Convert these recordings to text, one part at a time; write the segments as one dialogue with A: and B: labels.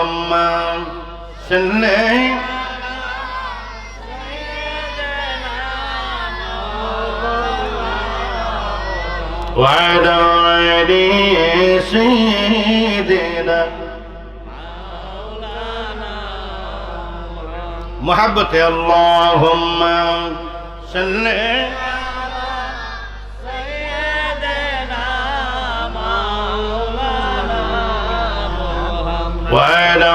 A: اللهم صل وعلى آل سيدنا محبة اللهم صل وعلى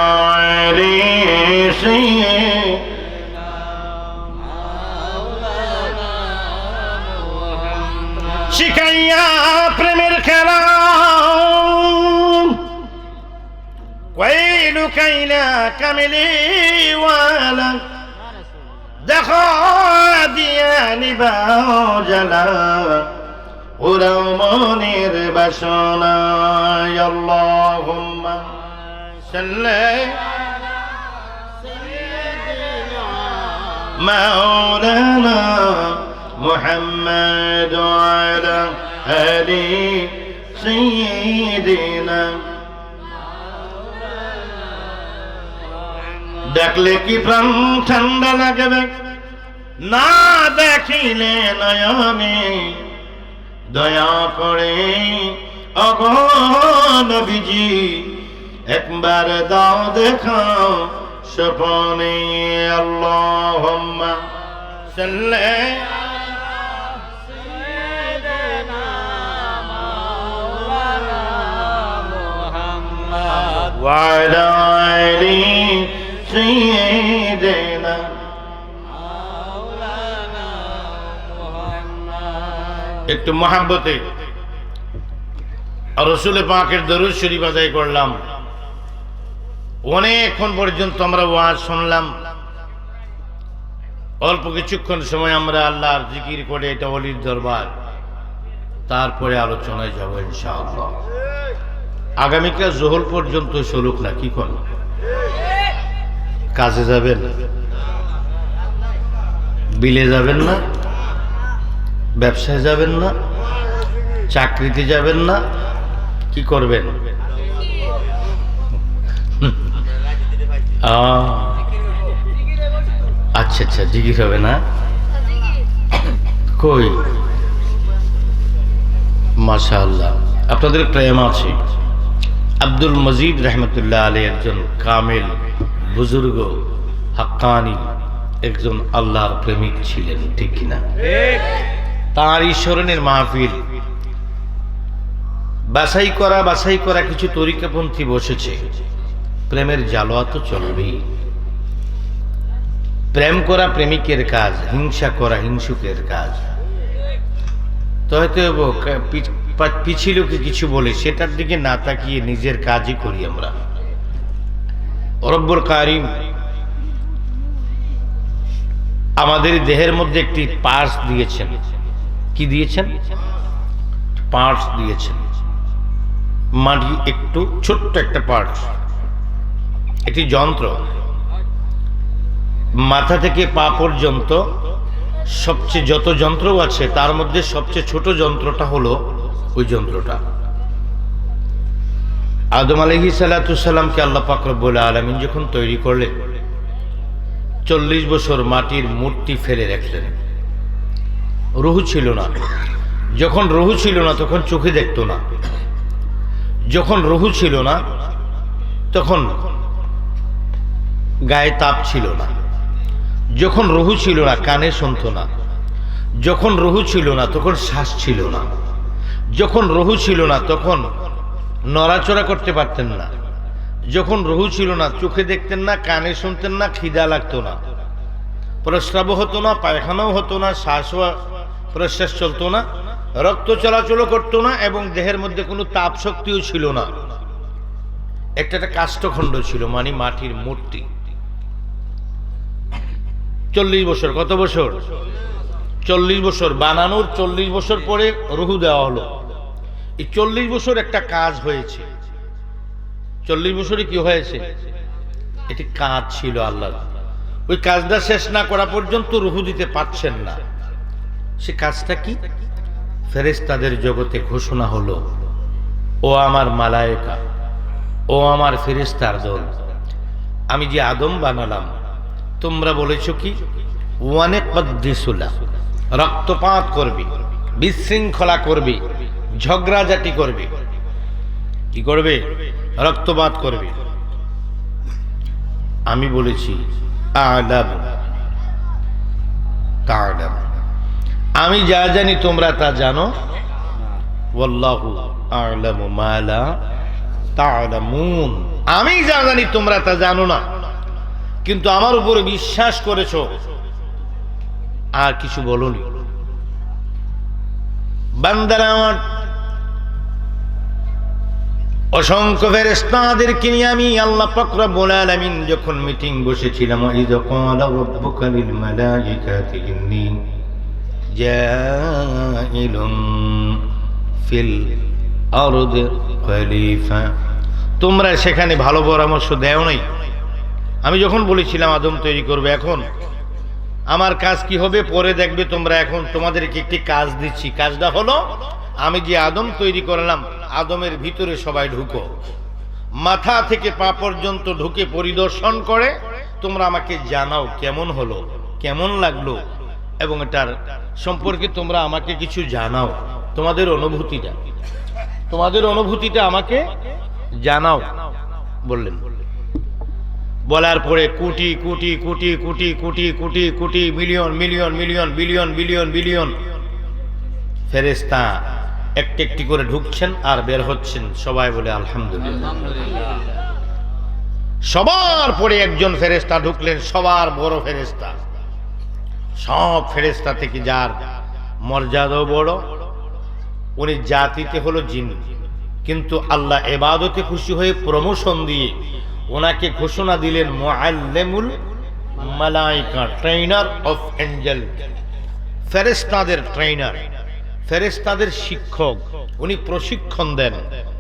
A: آل سيدنا শিখাইয়া প্রেমের খেলা কই লুকাইলা কামিলিওয়ালা দেখো দিয়া নিবাও জ্বালা ওরাও মনের বাসনা আল্লাহুম্মা সাল্লি মাওলানা মুহাম্মদ ওয়ালা আলি সাইয়্যিদিনা দেখলে কি প্রাণ ঠান্ডা লাগবে না দেখিলে নয়নে দয়া করে ওগো নবীজি একবার দাও দেখাও স্বপনে আল্লাহুম্মা সাল্লি وعلى آل سيدنا একটু মহব্বতে রাসূল পাকের দরুদ শরীফ আদায় করলাম। অনেকক্ষণ পর্যন্ত আমরা ওয়াজ শুনলাম, অল্প কিছুক্ষণ সময় আমরা আল্লাহর জিকির করে, এটা ওলির দরবার, তারপরে আলোচনায় যাব ইনশাআল্লাহ। আগামীকাল জোহর পর্যন্ত শুরুক না, কি করব? কাজে যাবেন, বিলে যাবেন না, ব্যবসায় যাবেন না, চাকরিতে যাবেন না, কি করবেন? আচ্ছা আচ্ছা, জিকির হবে না? কই মাশাআল্লাহ, আপনাদের প্রেম আছে। আব্দুল মজিদ রহমতুল্লাহ আলী একজন কামেল বুজুর্গ, হাক্কানি, একজন আল্লাহর প্রেমিক ছিলেন, ঠিক কিনা? তাঁর স্মরণের মাহফিল, বাছাই করা কিছু তরিকাপন্থী বসেছে। প্রেমের জালোয়া তো চলবেই। প্রেম করা প্রেমিকের কাজ, হিংসা করা হিংসুকের কাজ। তো হয়তো পিছিয়ে লোকে কিছু বলে, সেটার দিকে না তাকিয়ে নিজের কাজই করি আমরা। রব্বুল কারীম আমাদের দেহের মধ্যে একটি পার্টস দিয়েছেন। কি দিয়েছেন? পার্টস দিয়েছেন। মাটি একটু ছোট্ট একটা পার্টস, একটি যন্ত্র। মাথা থেকে পা পর্যন্ত সবচেয়ে যত যন্ত্র আছে তার মধ্যে সবচেয়ে ছোট যন্ত্রটা হলো ওই যন্ত্রটা। আদম আলাইহিস সালাতু সালামকে আল্লাহ পাক রব্বুল আলামিন যখন তৈরি করলেন, 40 বছর মাটির মূর্তি ফেলে রাখলেন। রূহ ছিল না। যখন রূহ ছিল না তখন চোখে দেখতো না। যখন রূহ ছিল না তখন গায়ে তাপ ছিল না। যখন রূহ ছিল না কানে শুনতো না। যখন রূহ ছিল না তখন শ্বাস ছিল না। যখন রূহ ছিল না তখন নড়াচড়া করতে পারতেন না। যখন রূহ ছিল না চোখে দেখতেন না, কানে শুনতেন না, খিদা লাগতো না, প্রস্রাব হতো না, পায়খানাও হতো না, শ্বাস প্রশ্বাস চলতো না, রক্ত চলাচল করতো না, এবং দেহের মধ্যে কোনো তাপ শক্তিও ছিল না। একটা কাষ্ঠখণ্ড ছিল, মানে মাটির মূর্তি। 40 বছর। কত বছর? 40 বছর বানানোর। 40 বছর পরে রূহ দেওয়া হলো। এই 40 বছর একটা কাজ হয়েছে। 40 বছরে কি হয়েছে? এটি কাজ ছিল আল্লাহর। ওই কাজটা শেষ না করা পর্যন্ত রূহ দিতে পারছেন না। সে কাজটা কি? ফেরেশতাদের জগতে ঘোষণা হলো, ও আমার মালায়েকা, ও আমার ফেরেশতার দল, আমি যে আদম বানালাম, তোমরা বলেছো কি ওয়ানে কদ্দিসুলা, রক্তপাত করবে, বিশৃঙ্খলা করবে, ঝগড়াঝাটি করবে। কি করবে? রক্তপাত করবে। আমি বলেছি আ'লাম তা'লাম, আমি যা জানি তোমরা তা জানো। ওয়াল্লাহু আ'লামু মা লা তা'লামুন, আমি যা জানি তোমরা তা জানো না, কিন্তু আমার উপরে বিশ্বাস করেছো, আর কিছু বলোনি। বান্দারা আমার, অসংখ্য ফেরেশতাদেরকে নিয়ে আমি আল্লাহ পাক রব্বুল আলামিন যখন মিটিং বসেছিলাম, ইয ক্বালা রাব্বুকা লিল মালাইকাতি ইন্নী জাইলুন ফিল আরদি খলিফা, তোমরা সেখানে ভালো পরামর্শ দেও নাই। আমি যখন বলেছিলাম আদম তৈরি করবে, এখন আমার কাজ কি হবে পরে দেখবে তোমরা। এখন তোমাদেরকে একটি কাজ দিচ্ছি, কাজটা হলো আমি যে আদম তৈরি করলাম, আদমের ভিতরে সবাই ঢুকো, মাথা থেকে পা পর্যন্ত ঢুকে পরিদর্শন করে তোমরা আমাকে জানাও কেমন হলো, কেমন লাগলো, এবং এটার সম্পর্কে তোমরা আমাকে কিছু জানাও, তোমাদের অনুভূতিটা আমাকে জানাও বললেন। বলার পরে crore crore crore crore crore crore crore million million million billion billion billion ফেরেশতা একটি একটি করে ঢুকছেন আর বের হচ্ছেন। সবাই বলে আলহামদুলিল্লাহ। সবার পরে একজন ফেরেশতা ঢুকলেন, সবার বড় ফেরেশতা। সব ফেরেশতা থেকে যার মর্যাদাও বড়, উনি জাতিতে হলো জিন, কিন্তু আল্লাহ ইবাদতে খুশি হয়ে প্রমোশন দিয়ে ওনাকে ঘোষণা দিলেন মুআল্লিমুল মালায়েকা, ট্রেনার অফ এঞ্জেল, ফেরেশতাদের ট্রেনার, ফেরেশতাদের শিক্ষক। উনি প্রশিক্ষণ দেন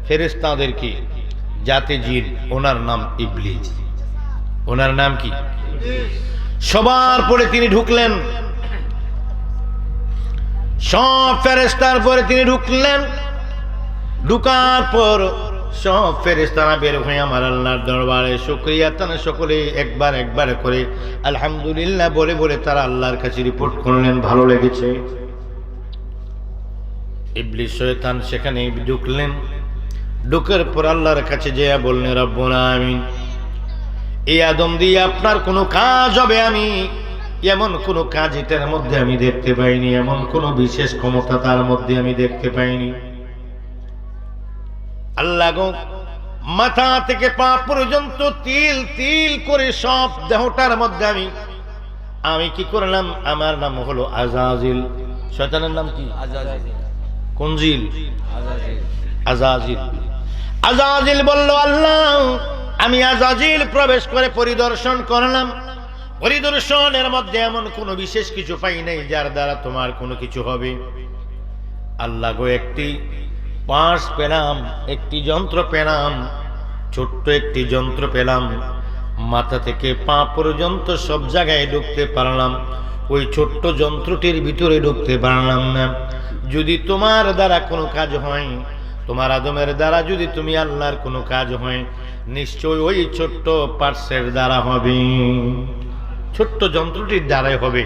A: ফেরেশতাদেরকে, জাতে জিন। ওনার নাম ইবলিস। ওনার নাম কি? সবার পরে তিনি ঢুকলেন, সব ফেরেশতার পরে তিনি ঢুকলেন। ঢুকার পর সব ফেরেশতারা বের হয়ে আমার আল্লাহর দরবারে শুকরিয়া তানা সকলে একবার একবার করে আলহামদুলিল্লাহ বলে বলে তারা আল্লাহর কাছে রিপোর্ট করলেন, ভালো লেগেছে। ইবলিস শয়তান সেখানে ঢুকলেন। ঢুকার পর আল্লাহর কাছে যেয়া বললেন, রব্বুল আমিন, এই আদম দিয়ে আপনার কোনো কাজ হবে? আমি এমন কোনো কাজ এটার মধ্যে আমি দেখতে পাইনি, এমন কোনো বিশেষ ক্ষমতা তার মধ্যে আমি দেখতে পাইনি। আল্লাহ গো, মাথা থেকে পা পর্যন্ত তিল তিল করে সব দেহটার মধ্যে আমি কি করলাম? আমার নাম হলো আজাজিল। শয়তানের নাম কি? কোন জিল? আজাজিল। আজাজিল বলল, আল্লাহ আমি আজাজিল প্রবেশ করে পরিদর্শন করলাম, পরিদর্শনের মধ্যে এমন কোনো বিশেষ কিছু পাই নাই যার দ্বারা তোমার কোনো কিছু হবে। আল্লাহ গো, একটি পার্স পেলাম, একটি যন্ত্র পেলাম, ছোট্ট একটি যন্ত্র পেলাম, মাথা থেকে পা পর্যন্ত সব জায়গায় ঢুকতে পারলাম, ওই ছোট্ট যন্ত্রটির ভিতরে ঢুকতে পারলাম না। যদি তোমার দ্বারা কোনো কাজ হয়, তোমার আদমের দ্বারা যদি তুমি আল্লাহর কোনো কাজ হয়, নিশ্চয় ওই ছোট্ট পার্সের দ্বারা হবে, ছোট্ট যন্ত্রটির দ্বারাই হবে,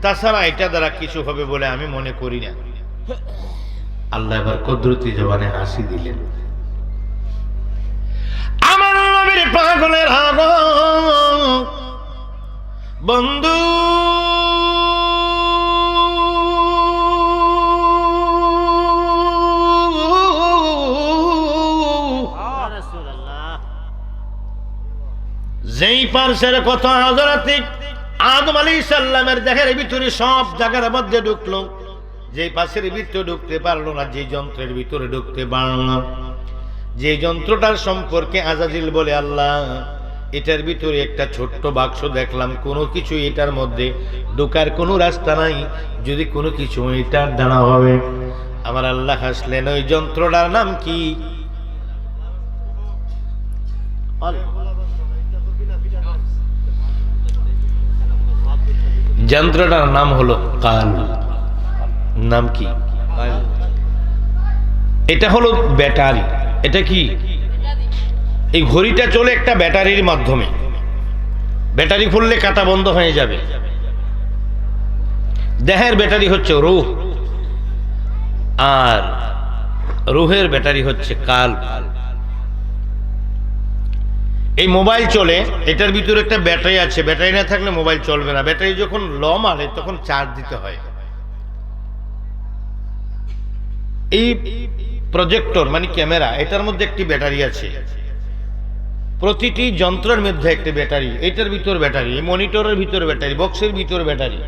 A: তাছাড়া এটা দ্বারা কিছু হবে বলে আমি মনে করি না। আল্লাহ এবার কুদরতি জবানে হাসি দিলেন। আমার নবীর পাগলের আগম বন্ধু, যেই পার্সের কথা হযরত আদম আলাইহিস সালামের দেহের ভিতরে সব জায়গার মধ্যে ঢুকলো, যেই পাশের ভিতরে ঢুকতে পারলো না, যে যন্ত্রের ভিতরে ঢুকতে পারলো না, যে যন্ত্রটার সম্পর্কে আজাজিল বলে, আল্লাহ এটার ভিতরে একটা ছোট্ট বাক্স দেখলাম, কোনো কিছু এটার মধ্যে ঢোকার কোনো রাস্তা নাই, যদি কোনো কিছু এটার দ্বারা হবে। আমার আল্লাহ হাসলেন, ওই যন্ত্রটার নাম কি? যন্ত্রটার নাম হলো কাল। নাম কি? এটা হলো ব্যাটারি। এটা কি? এই ঘড়িটা চলে একটা ব্যাটারির মাধ্যমে। ব্যাটারি খুললে কাটা বন্ধ হয়ে যাবে। দেহের ব্যাটারি হচ্ছে রূহ, আর রূহের ব্যাটারি হচ্ছে কালব। এই মোবাইল চলে, এটার ভিতরে একটা ব্যাটারি আছে, ব্যাটারি না থাকলে মোবাইল চলবে না। ব্যাটারি যখন লো মারে তখন চার্জ দিতে হয়। এই প্রজেক্টর মানে ক্যামেরা, এটার মধ্যে একটি ব্যাটারি আছে। প্রতিটি যন্ত্রের মধ্যে একটি ব্যাটারি, এটার ভিতর ব্যাটারি, মনিটরের ভিতর ব্যাটারি, বক্সের ভিতর ব্যাটারি,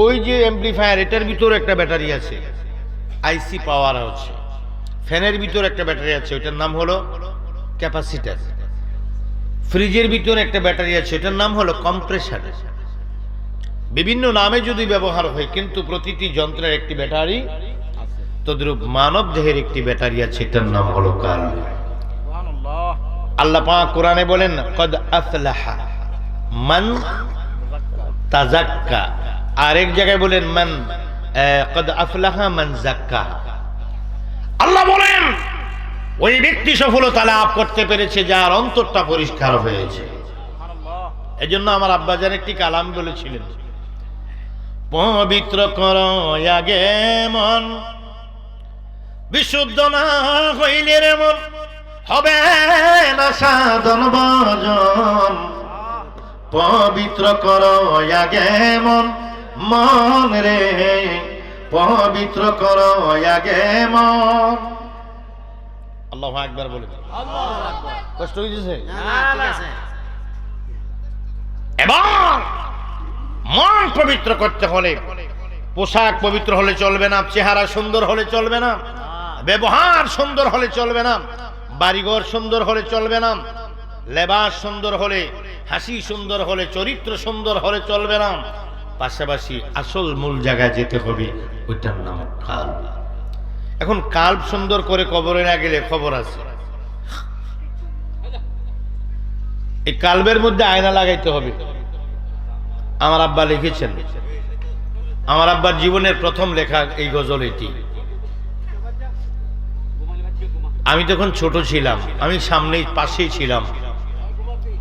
A: ওই যে অ্যাম্পলিফায়ার এটার ভিতর একটা ব্যাটারি আছে, আইসি পাওয়ার হচ্ছে। ফ্যানের ভিতর একটা ব্যাটারি আছে, ওইটার নাম হলো ক্যাপাসিটার। ফ্রিজের ভিতরে একটা ব্যাটারি আছে, এটার নাম হলো কম্প্রেসার। বিভিন্ন নামে যদি ব্যবহার হয়, কিন্তু প্রতিটি যন্ত্রের একটি ব্যাটারি। তদ্রূপ মানব দেহের একটি ব্যাটারি আছে, এটার নাম হলো কালব। আল্লাহ পাক কোরআনে বলেন, কদ আফলাহা মান তাযাক্কা। আরেক জায়গায় বলেন মান কদ আফলাহা মান যাক্কা। আল্লাহ বলেন ওই ব্যক্তি সফলতা লাভ করতে পেরেছে যার অন্তরটা পরিষ্কার হয়েছে। এজন্য আমার আব্বাজান একটি কালাম বলেছিলেন, পবিত্র কর আগে মন, বিশুদ্ধ না হইলে রে মন হবে না সাধন ভজন। পবিত্র কর আগে মন, মন রে পবিত্র কর আগে মন। আল্লাহু আকবার বলে কষ্ট হয়েছে। এবার মন পবিত্র করতে হলে পোশাক পবিত্র হলে চলবে না, চেহারা সুন্দর হলে চলবে না, ব্যবহার সুন্দর হলে চলবে না, বাড়িঘর সুন্দর হলে চলবে না, লেবাস সুন্দর হলে, হাসি সুন্দর হলে, চরিত্র সুন্দর হলে চলবে না। পাশাপাশি আসল মূল জায়গায় যেতে হবে, ওইটার নাম কালব। এখন কালব সুন্দর করে কবরে না গেলে খবর আছে। এই কালবের মধ্যে আয়না লাগাইতে হবে। আমার আব্বা লিখেছেন, আমার আব্বার জীবনের প্রথম লেখা এই গজল এটি। আমি তখন ছোট ছিলাম, আমি সামনেই পাশেই ছিলাম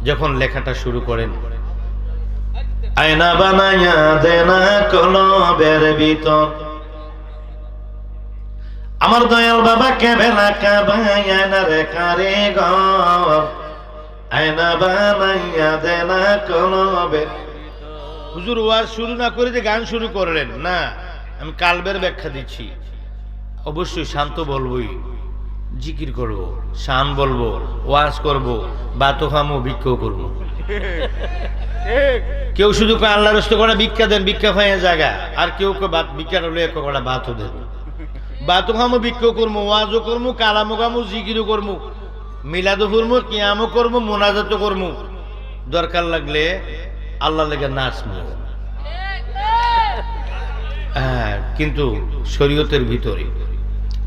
A: যখন লেখাটা শুরু করেন। আয়না বানায়া দেনা কলবের ভিতর, আমার দয়াল বাবা কেবেলা কাবায়ানা রে কারিগর। আয়না বানায়া দেনা কলবের। হুজুর ওয়াজ শুরু না করে যে গান শুরু করলেন না, আমি কালবের ব্যাখ্যা দিচ্ছি। অবশ্যই শান্ত বলবই, জিকির করব, শান বলবো, ওয়াজ করব, বাতো খামো, ভিক্ষাও করবো। কেউ শুধু আল্লাহর রাস্তা করে ভিক্ষা দেন, ভিক্ষা পাইয়া জায়গা, আর কেউ ভিক্ষাটা লয়ে কটা বাতও দেন, বাতো খামো, ভিক্ষাও করবো, ওয়াজও করবো, কালামো খামো, জিকিরও করবো, মিলাদও করবো, কিয়ামও করবো, মোনাজাতও করবো, দরকার লাগলে আল্লাহ লেগে নাচবো। হ্যাঁ, কিন্তু শরীয়তের ভিতরে,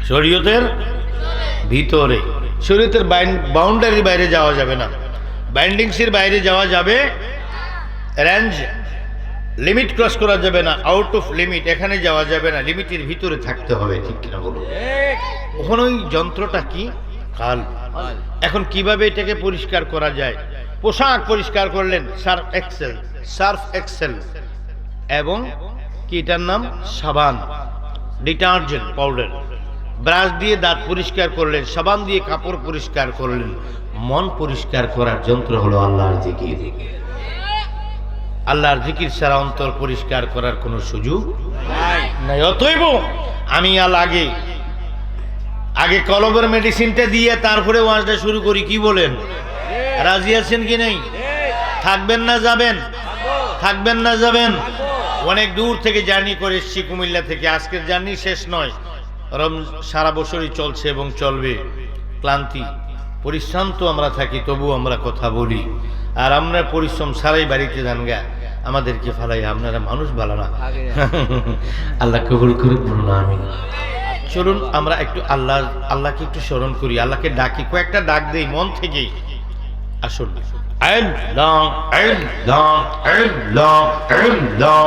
A: শরীয়তের ভিতরে, শরীয়তের বাউন্ডারির বাইরে যাওয়া যাবে না, বাইন্ডিংসের বাইরে যাওয়া যাবে, রেঞ্জ লিমিট ক্রস করা যাবে না, আউট অফ লিমিট এখানে যাওয়া যাবে না, লিমিটের ভিতরে থাকতে হবে। ঠিক কিনা বলুন? ওখানে ওই যন্ত্রটা কি? কালব। এখন কিভাবে এটাকে পরিষ্কার করা যায়? পোশাক পরিষ্কার করলেন সার্ফ এক্সেল এবং কি এটার নাম সাবান, ডিটারজেন্ট পাউডার, ব্রাশ দিয়ে দাঁত পরিষ্কার করলেন, সাবান দিয়ে কাপড় পরিষ্কার করলেন। মন পরিষ্কার করার যন্ত্র হলো আল্লাহর জিকির। আল্লাহর জিকির ছাড়া অন্তর পরিষ্কার করার কোনো সুযোগ নাই। অতএব আমি আগে কলবের মেডিসিনটা দিয়ে তারপরে ওয়াজটা শুরু করি। কি বলেন? রাজি আছেন কি নেই? থাকবেন না যাবেন? থাকবেন না যাবেন? অনেক দূর থেকে জার্নি করে এসেছি, কুমিল্লা থেকে। আজকের জার্নি শেষ নয়, সারা বছরই চলছে এবং চলবে। ক্লান্তি পরিশ্রান্ত আমরা থাকি, তবু আমরা কথা বলি। আর আমরা পরিশ্রম সারাই বাড়িতে জানগা, আমাদেরকে ফালাই। আপনারা মানুষ ভালো না। আল্লাহ কবুল করুক, বলুন আমিন। চলুন আমরা একটু আল্লাহকে একটু স্মরণ করি, আল্লাহকে ডাকি, কয়েকটা ডাক দেই মন থেকেই। আসুন। আল্লাহ আল্লাহ আল্লাহ আল্লাহ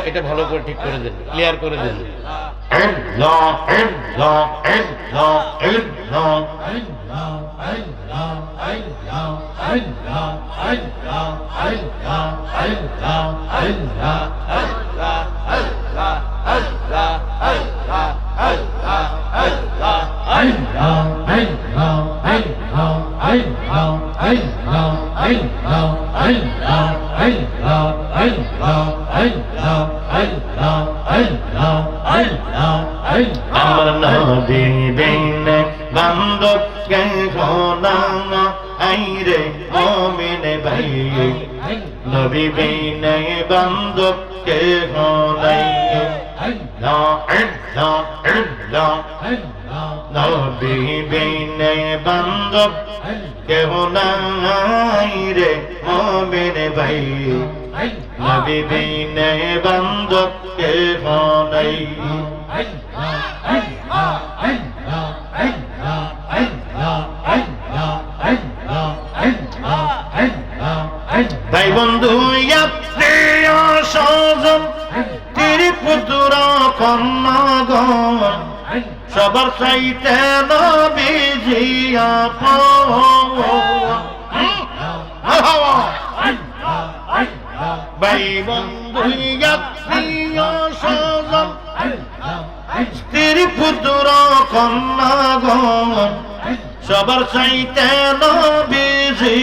A: এটা ভালো করে ঠিক করে দেন, ক্লিয়ার করে দেন।
B: আমার নবী বিনে বান্ধব কে হোনা আইরে মুমিন ভাই নবী বিনে বান্ধব কে হোনা লা ইল্লা নবী বিনে বান্ধব কে হোনা আইরে মুমিন ভাই নবী বিনে বান্ধব কে হোনা ভাই বন্ধু প্রিয় স্বজন তিরি পুত্র কন্যাগণ সবার চাইতে নবীজি ভাই বন্ধু প্রিয় স্বজন স্ত্রী পুত্র কন্যাগণ সবার চাইতে নবীজি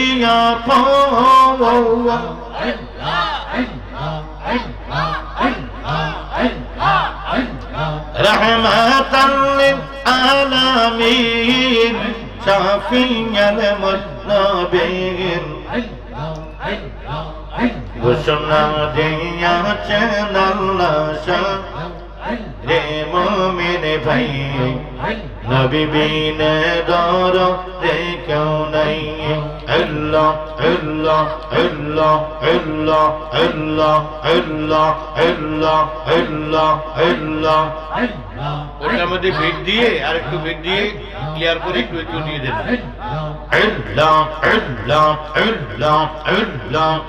B: রহমাতাল লিল আলামিন শাফিউল মুজনিবিন ঘোষণা দিয়েছেন আল্লাহ রে মুমিন ভাই নবী বিনে দরদে কেউ নাই আল্লাহ আল্লাহ আল্লাহ আল্লাহ আল্লাহ আল্লাহ আল্লাহ আল্লাহ আল্লাহ
A: ওটার মধ্যে ভিড় দিয়ে আর একটু ভিড় দিয়ে ক্লিয়ার করে একটু একটু দিয়ে দেবেন।
B: আল্লাহ আল্লাহ আল্লাহ আল্লাহ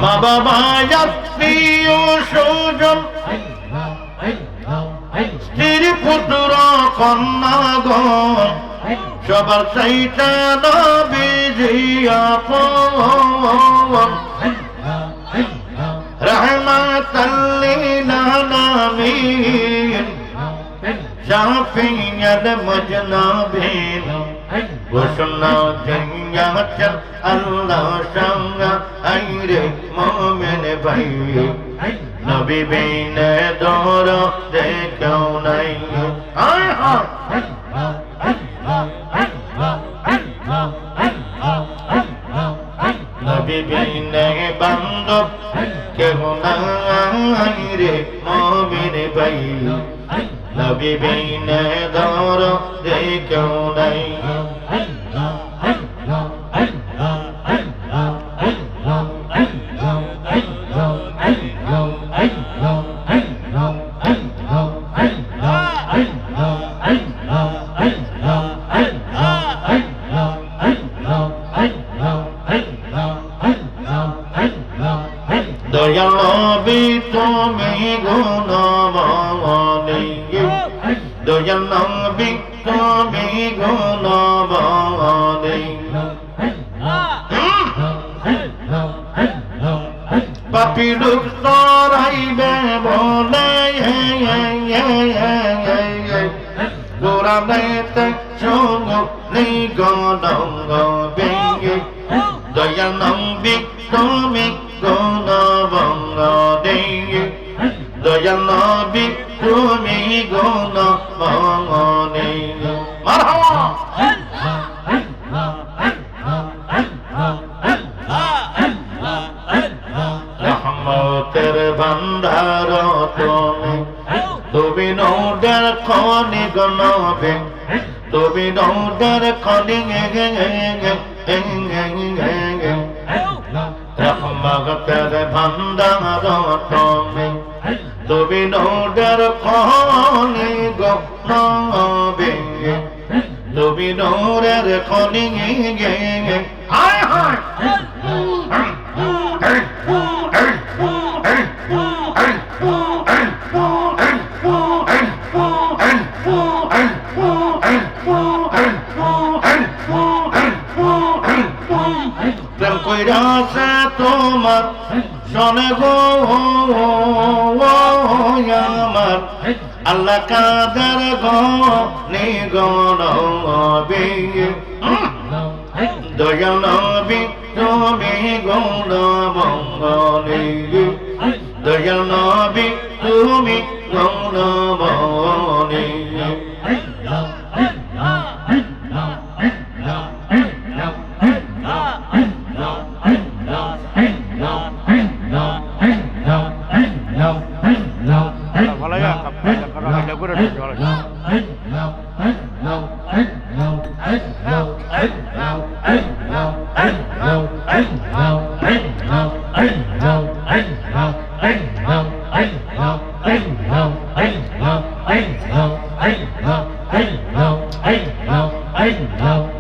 B: মা বাবা আত্মীয় স্বজন স্ত্রী পুত্র কন্যাগণ সবার চাইতে নবীজি আপন রহমাতাল লিল আলামিন শাফিউল মুজনিবিন ঘোষণা দিয়েছেন আল্লাহ সঙ্গে আইরে মুমিন ভাই নবী বিনে দরদে কেউ নাই নবী বিনে বান্ধব কেউ নাই রে মুমিন ভাই নবী বিনে দরদে কেউ নাই দয়াল নবী তুমি গুণবানী দয়াল নবী তুমি গুণবানী পাপী লোক সরাইবে বলে গোরা নেতে সঙ্গ নিগণঙ্গ বেঙ্গে দয়াল নবী তুমি গুণবঙ্গনে দয়াল নবী তুমি গুণবঙ্গনে মারহাবা রহমতের ভান্ডার তুমি তুমি নৌডার খনি গনবে তুমি নৌডার খনি রহমতের ভান্ডার তুমি তুমি নৌডার খনি গনবে তুমি নৌরের খনি হায় হায় প্রেম কইরাছে তোমার শোনে গো আমার আল্লাহ কাদের গো নিগণ দয়াল নবী তুমি গুণবঙ্গনে দয়াল নবী তুমি গুণবঙ্গনে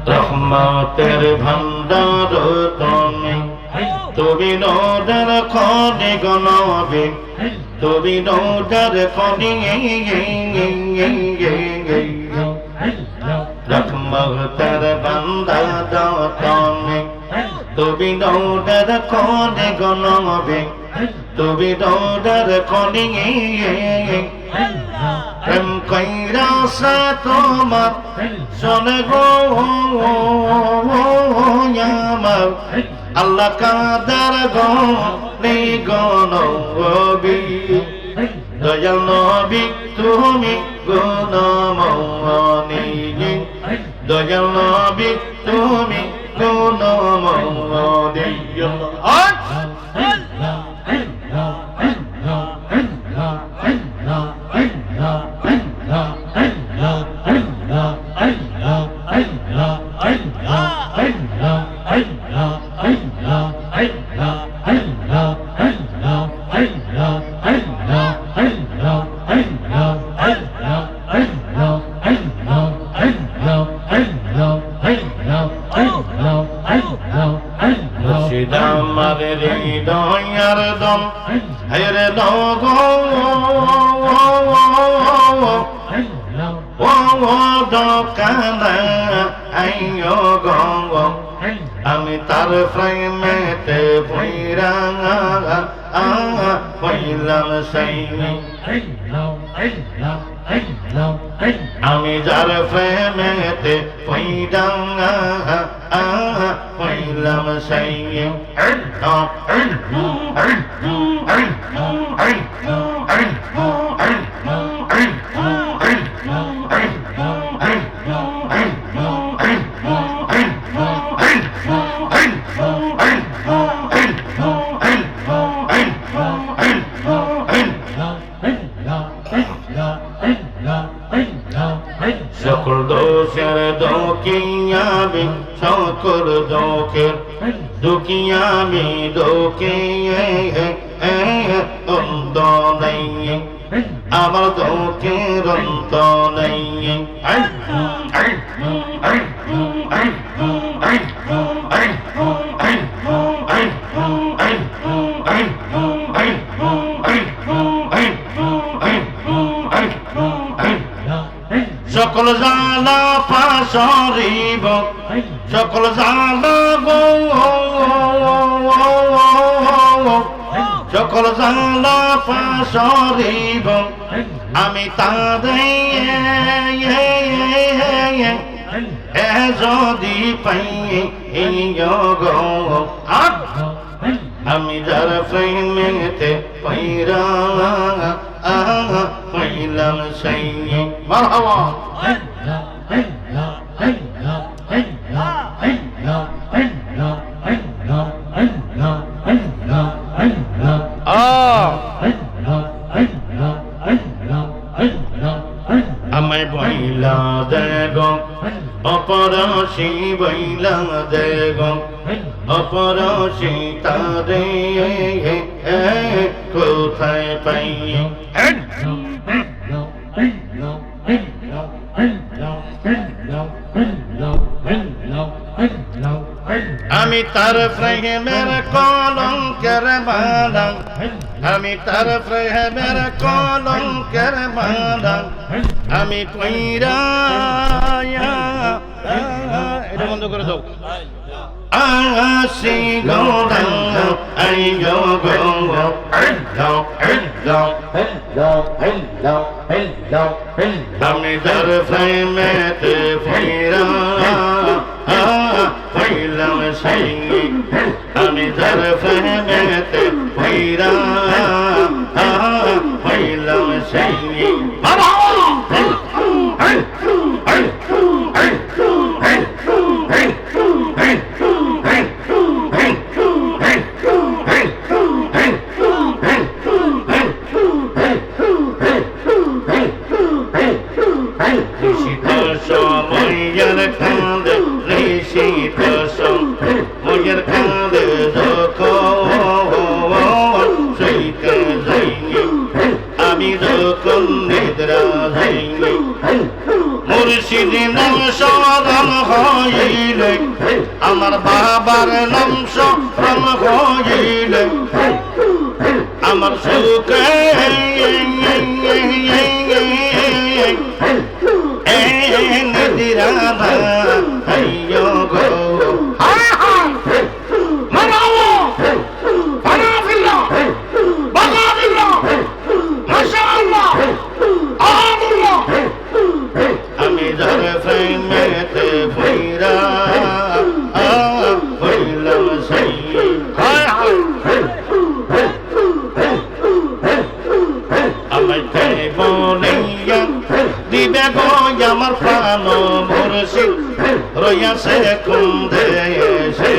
B: রহমতের ভান্ডার তুমি তুমি নৌডার খনি গনবে তুমি নৌডার খনি রহমতের ভান্ডার তুমি তুমি নৌডার খনি গনবে তুমি নৌডার খনি প্রেম কইরাছে তোমার শোনে গো আমার আল্লাহ কাদের গো নিগণ দয়াল নবী তুমি গুণমনি দয়াল নবী তুমি গুণমনি মুর্শিদামার হৃদয়ার দম হেরে নগো ও দোকানা আইয়ো গঙ্গ আমি তার প্রেমেতে ভৈরা হইলাম সেই আমি যার প্রেমেতে ভৈরা হইলাম সেই সকল দোষের দোকিয়ামি সকল দোষের দুকিয়ামি দোকে অন্ত নেই আমার দোকের অন্ত নেই সকল জালা পাশরিব সকল জালা গো সকল জালা পাশরিব আমি তাদের এ যদি পাই গো আমি যার প্রেমেতে পইরা পাইলাম সেই মারহাবা আমায় বইলা দেগ অপরশি বইলা দেগ অপরশি তারে কোথায় পাই আমি তার প্রেমের কলঙ্কের মালা আমি তার প্রেমের কলঙ্কের মালা আমি কইরা এটা বন্ধ করে দাও আসি গোলা আই গো গো আমি তার প্রেমেতে ফিরা পাইলাম সেই আমি তার প্রেমেতে ফিরা পাইলাম সেই সময়ের কাঁদে ঋষিত সময়ের কাঁদে সইতে যাইনি আমি যখন নিদ্রা যাইনি মুর্শিদ নাম স্মরণ হইলে আমার বাবার নাম স্মরণ হইলে আমার সুখে আমি যার প্রেমেতে ফিরা হইলাম সেই আমায় বলিয়া দিবে গো আমার প্রাণ মুর্শিদ রইয়াছে কুন্দে সে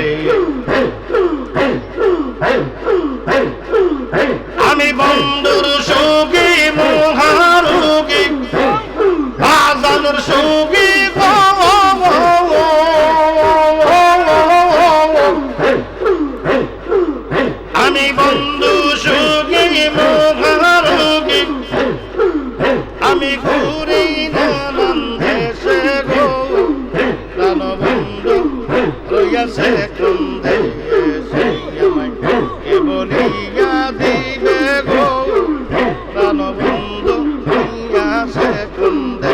B: আমি বন্ধুর সুখী মহারোগী বাজানোর সুখী আমি বন্ধু সুখী মহারোগী আমি ঘুরি নানান দেশে গো প্রাণ বন্ধু রইয়াছে কুন্দে সেই আমায় কে বলিয়া দিবে গো প্রাণ বন্ধু রইয়াছে কুন্দে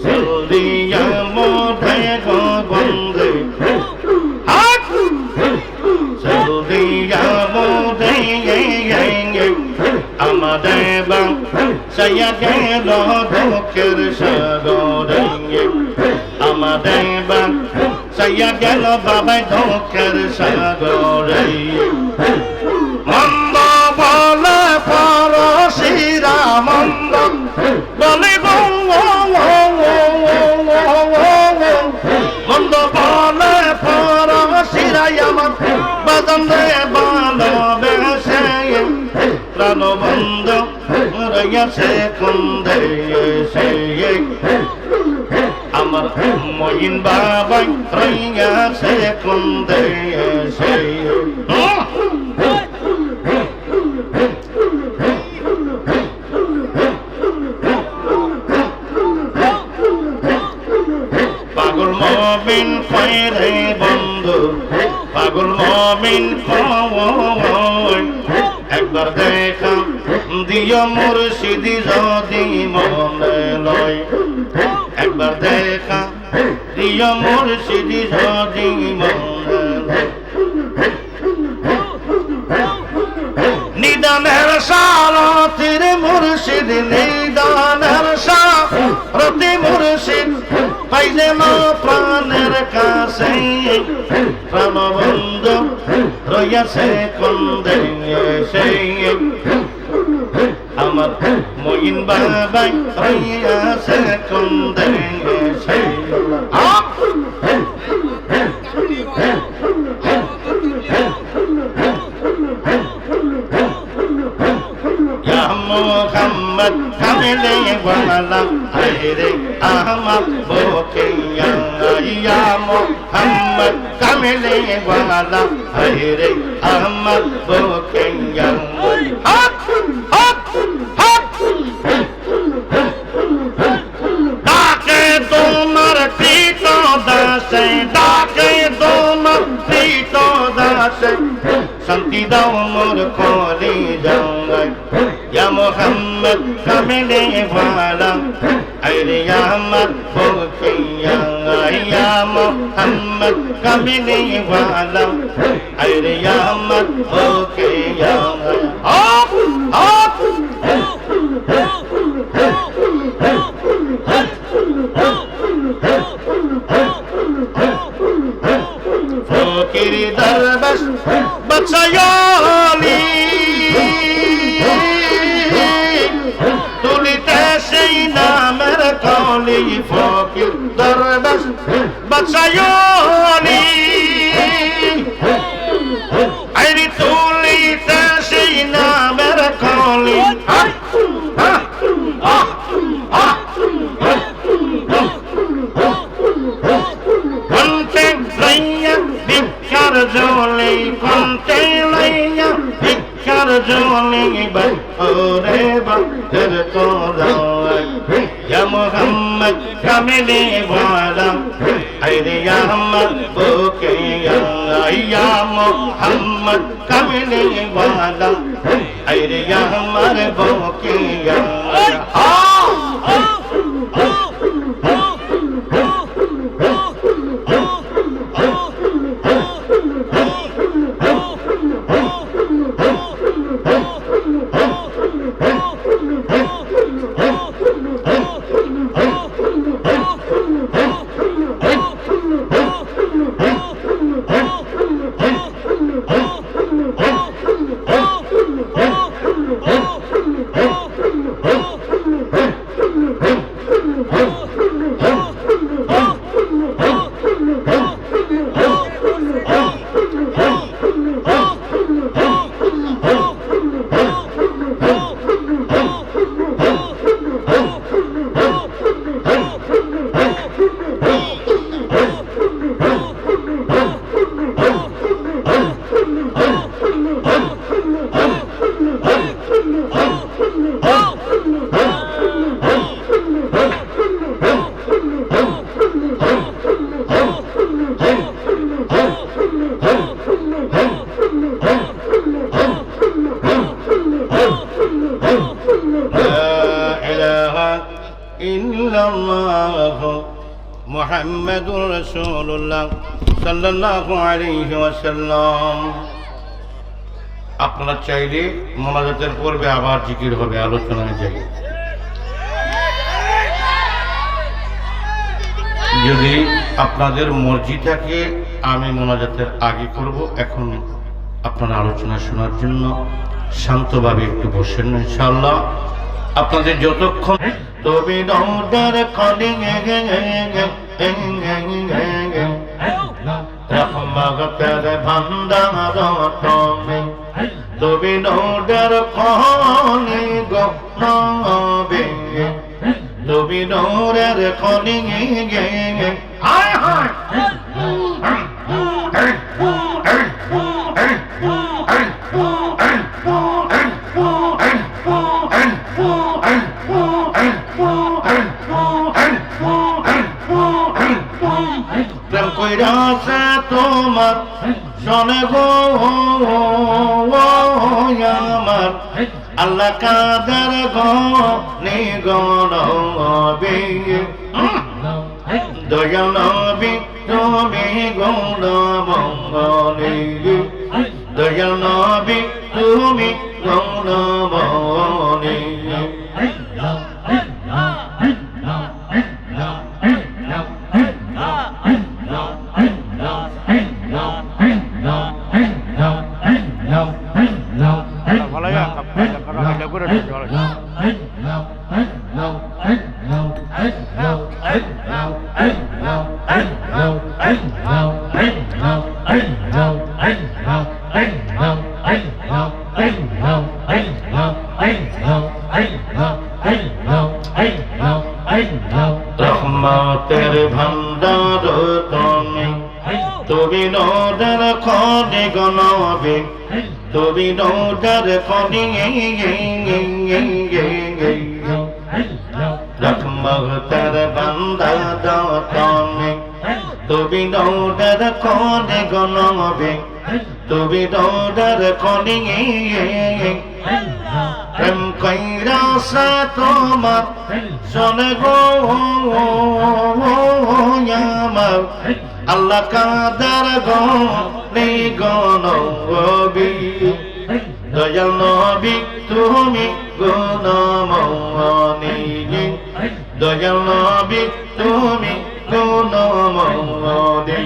B: সরিয়া মোধে গো বন্ধে আমাদের সাইয়া গেল দুঃখের সাগরে আমাদের সাইয়া গেল বাবা দুঃখের সাগরে মন্দ বলে পরশিরা মন্দ বলে মন্দ বলে পরশিরাই আমার বাদন রে ভালোবেসে প্রাণ বন্ধ রইয়াছে কুন্দে সে আমার মহিন বাবাই রইয়াছে কুন্দে সে পাগল মমিন রে বন্ধু পাগল মমিন একবার দেখা দিও মুর্শিদ যদি মনে লয় একবার দেখা দিও মুর্শিদ যদি মনে লয় নিদা দানের সারথির মুর্শিদ নেই দানের সারথি মুর্শিদ পাইলে মা প্রাণের কাছে প্রাণবন্ধু রইয়াছে কন্দে সেই আমার মইন বাবাই রইয়াছে কন্দে সেই মোহাম্মদ কামলে ওয়ালা আইরে আহমদ বোকে ইয়া মোহাম্মদ কামলে ওয়ালা আইরে আহমদ বোকে হক হক হক ডাকে তোমার প্রীত দাসে ডাকে তোমার প্রীত দাসে শান্তি দাও মোর কলি জাঙ্গাই ইয়া মোহাম্মদ কামলে ওয়ালা আইরে আহমদ বোকে ইয়া মোহাম্মদ কামলে ওয়ালা আইরে আহমদ বোকে হক হক ফকির দরবেশ বছয়লি তুলিতে সেই নামের কলি ফকির দরবেশ বছয়লি আইরি তুলিতে সেই নামের কলি কন্তে লইয়া ভিক্ষার জলে কন্তে লইয়া ভিক্ষার জলে ওরে বাদের তোরাই ইয়া মোহাম্মদ কামলে ওয়ালা আইরে আহমদ বোকে ইয়া মোহাম্মদ কামলে ওয়ালা আইরে আহমদ বোকে মুহাম্মাদুর রাসূলুল্লাহ সাল্লাল্লাহু আলাইহি ওয়াসাল্লাম। আপনারা চাইলে মোনাজাতের পূর্বে আবার জিকির হবে, আলোচনায় যাই। যদি আপনাদের মর্জি থাকে আমি মোনাজাতের আগে করব। এখন আপনারা আলোচনা শোনার জন্য শান্তভাবে একটু বসেন ইনশাআল্লাহ। আপনাদের যতক্ষণ তবে দৌড়ার কলে রহমতের ভান্ডার তুমি তবে দৌড়ার কলে গবে তবে দৌড়ার কলে হায় হায় প্রেম কইরাছে তোমার শোনে গো আমার আল্লাহ কাদের গো নিগণবে দয়াল নবী তুমি গৌর মঙ্গলে দয়াল নবী তুমি গুণমণি রহমতের ভান্ডার তুমি তুমি নদর খনি গনবে তুমি নদর খনি রহমতের ভান্ডার তুমি তুমি নদর খনি গনবে তুমি নদর খনি প্রেম কইরা সে তোমার শোনে গো আমার আল্লাহ কাদার গো নবী দয়াল নবী তুমি গুণমণি দয়াল নবী তুমি গুণমণি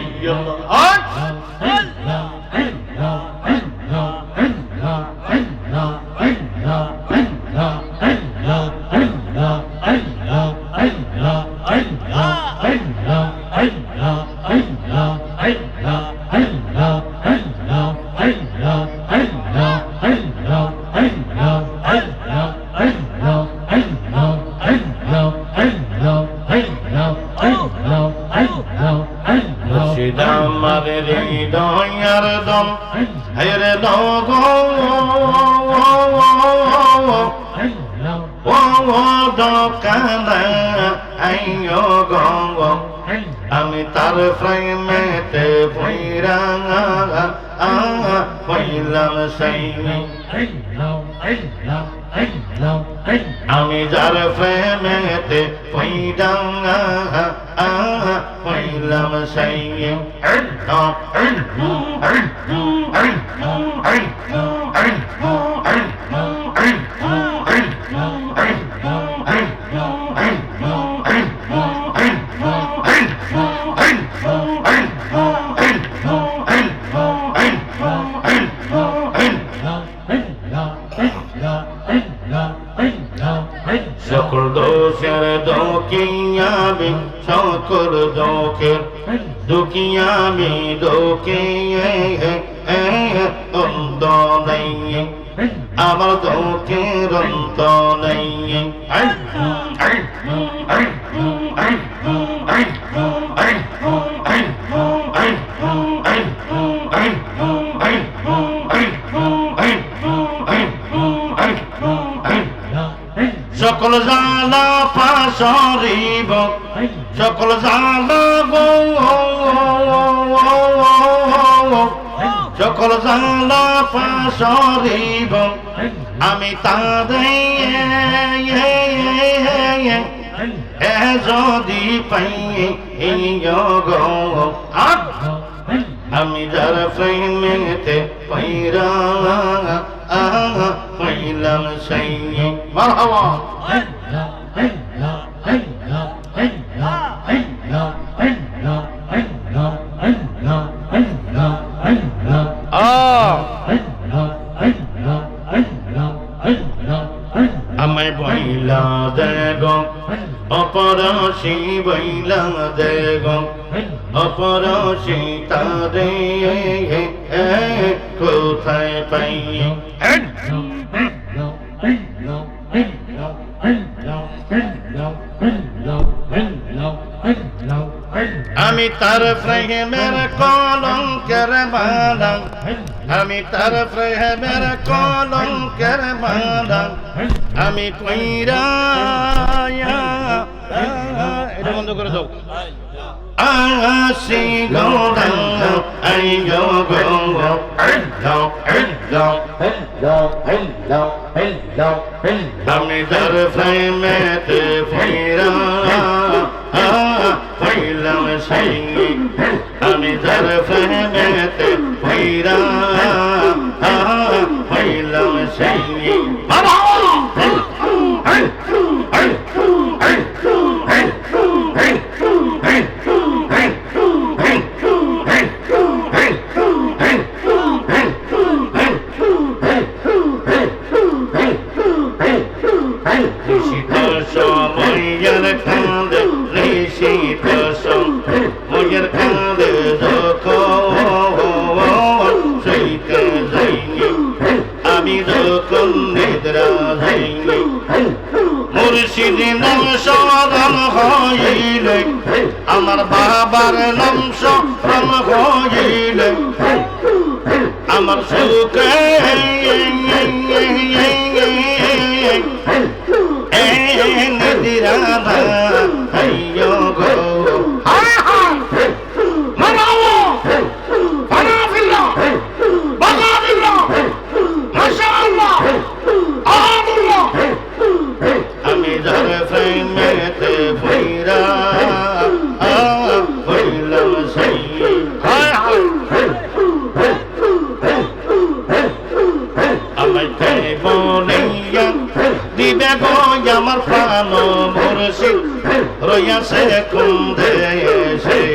B: আমার হৃদয়ের দম হেরে নগ দোকানা আইয় গঙ্গ আমি তার প্রেমেতে ভৈরা হইলাম সেই আমি যার প্রেমেতে ভৈরা হইলাম সেই সকল দোষের দোকিয়ামি সকল দোষের দুকিয়ামি দোকে অন্ত নেই আমার দোকের অন্ত নেই সকল জালা পাশরিব সকল জালা গো সকল জালা পাশরিব আমি তাদের যদি পাই গো আমি যার প্রেমেতে পৈরা হইলাম সেই মারহাবা আমায় বইলা দেগ অপরশি বইলা দেগ অপরশি তারে কোথায় পাই আমি তার প্রেমের কলঙ্কের মালা আমি তার প্রেমের কলঙ্কের মালা আমি কইরা এটা বন্ধ করে দাও আসি গৌরা আই গো গো আমি তার প্রেমেতে ফিরা হইলাম সেই আমি তার প্রেমেতে ফিরা হইলাম সেই সময়ের কাঁদে ঋষিত সময়ের কাঁদে যখন সেইতে যাইনি আমি যখন নিদ্রা যাইনি মুর্শিদ নাম স্মরণ হইলে আমার বাবার নাম স্মরণ হইলে আমার সুখে আমি যার প্রেমেতে ভৈরা হইলাম সেই আমাকে বলিয়া দিবে গো আমার প্রাণ মুর্শিদ রইয়াছে কুন্দে সেই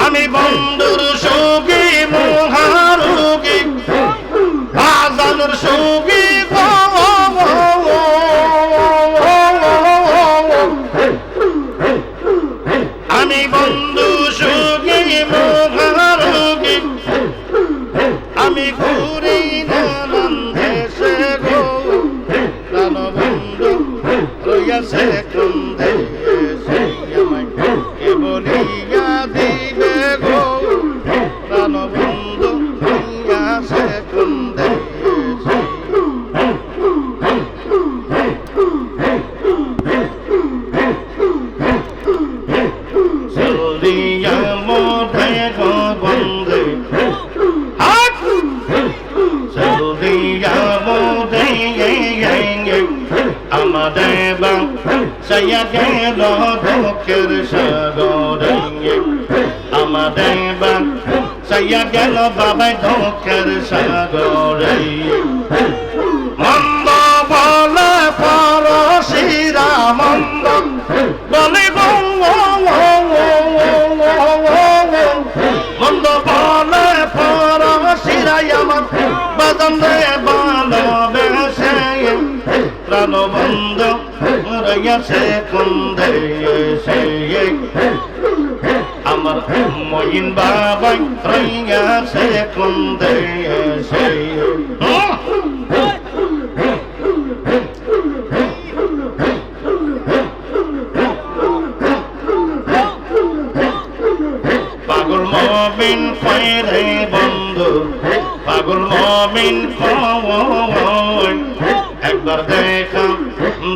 B: আমি বন্ধুর সুখী মহারোগী বাজানোর সুখী আমি বন্ধু সুখী মহারোগী আমি ঘুরি নানান দেশে গো প্রাণ বন্ধু রইয়াছে কুন্দে সেই আমাকে বলিয়া দিবে গো প্রাণ বন্ধু রইয়াছে কুন্দে চলিয়া মোধে গো বন্ধু চলিয়া মোধে আমাদের বাঁচাইয়া গেল দুঃখের সাগরে আমাদের বাঁচাইয়া গেল বাবা দুঃখের সাগরে মন্দ বলে পরশিরা মন্দ বলে মন্দ বলে পরশিরাই আমার বাদন ভালোবেসে প্রাণ বন্ধ রইয়াছে কুন্দে সেই আমার মইন বাবাই রইয়াছে কুন্দে সেই পাগল মমিন কইরে বন্ধু পাগল মমিন কই একবার দেখা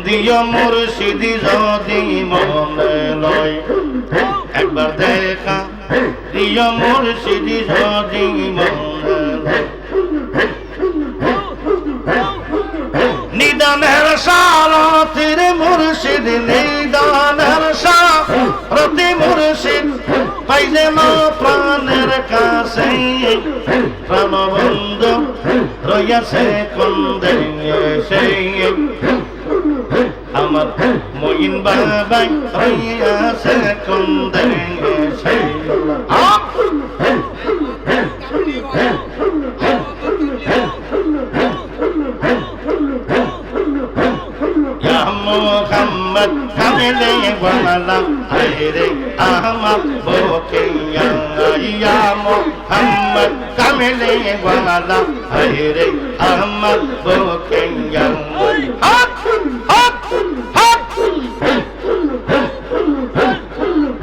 B: দিও মুর্শিদি যদি মনে লয় একবার দেখা দিও মুর্শিদি যদি মনে লয় নিদানের সারথির মুর্শিদ নিদানের সারথি মুর্শিদ পাইলে মা প্রাণের কাছে প্রাণ বন্ধু রইয়াছে কুন্দে সেই আমার মইন বাবাই রইয়াছে কুন্দে সেই মোহাম্মদ কামলে ওয়ালা আইরে আমার বুকে ইয়া মোহাম্মদ কামলে ওয়ালা আইরে আমার বুকে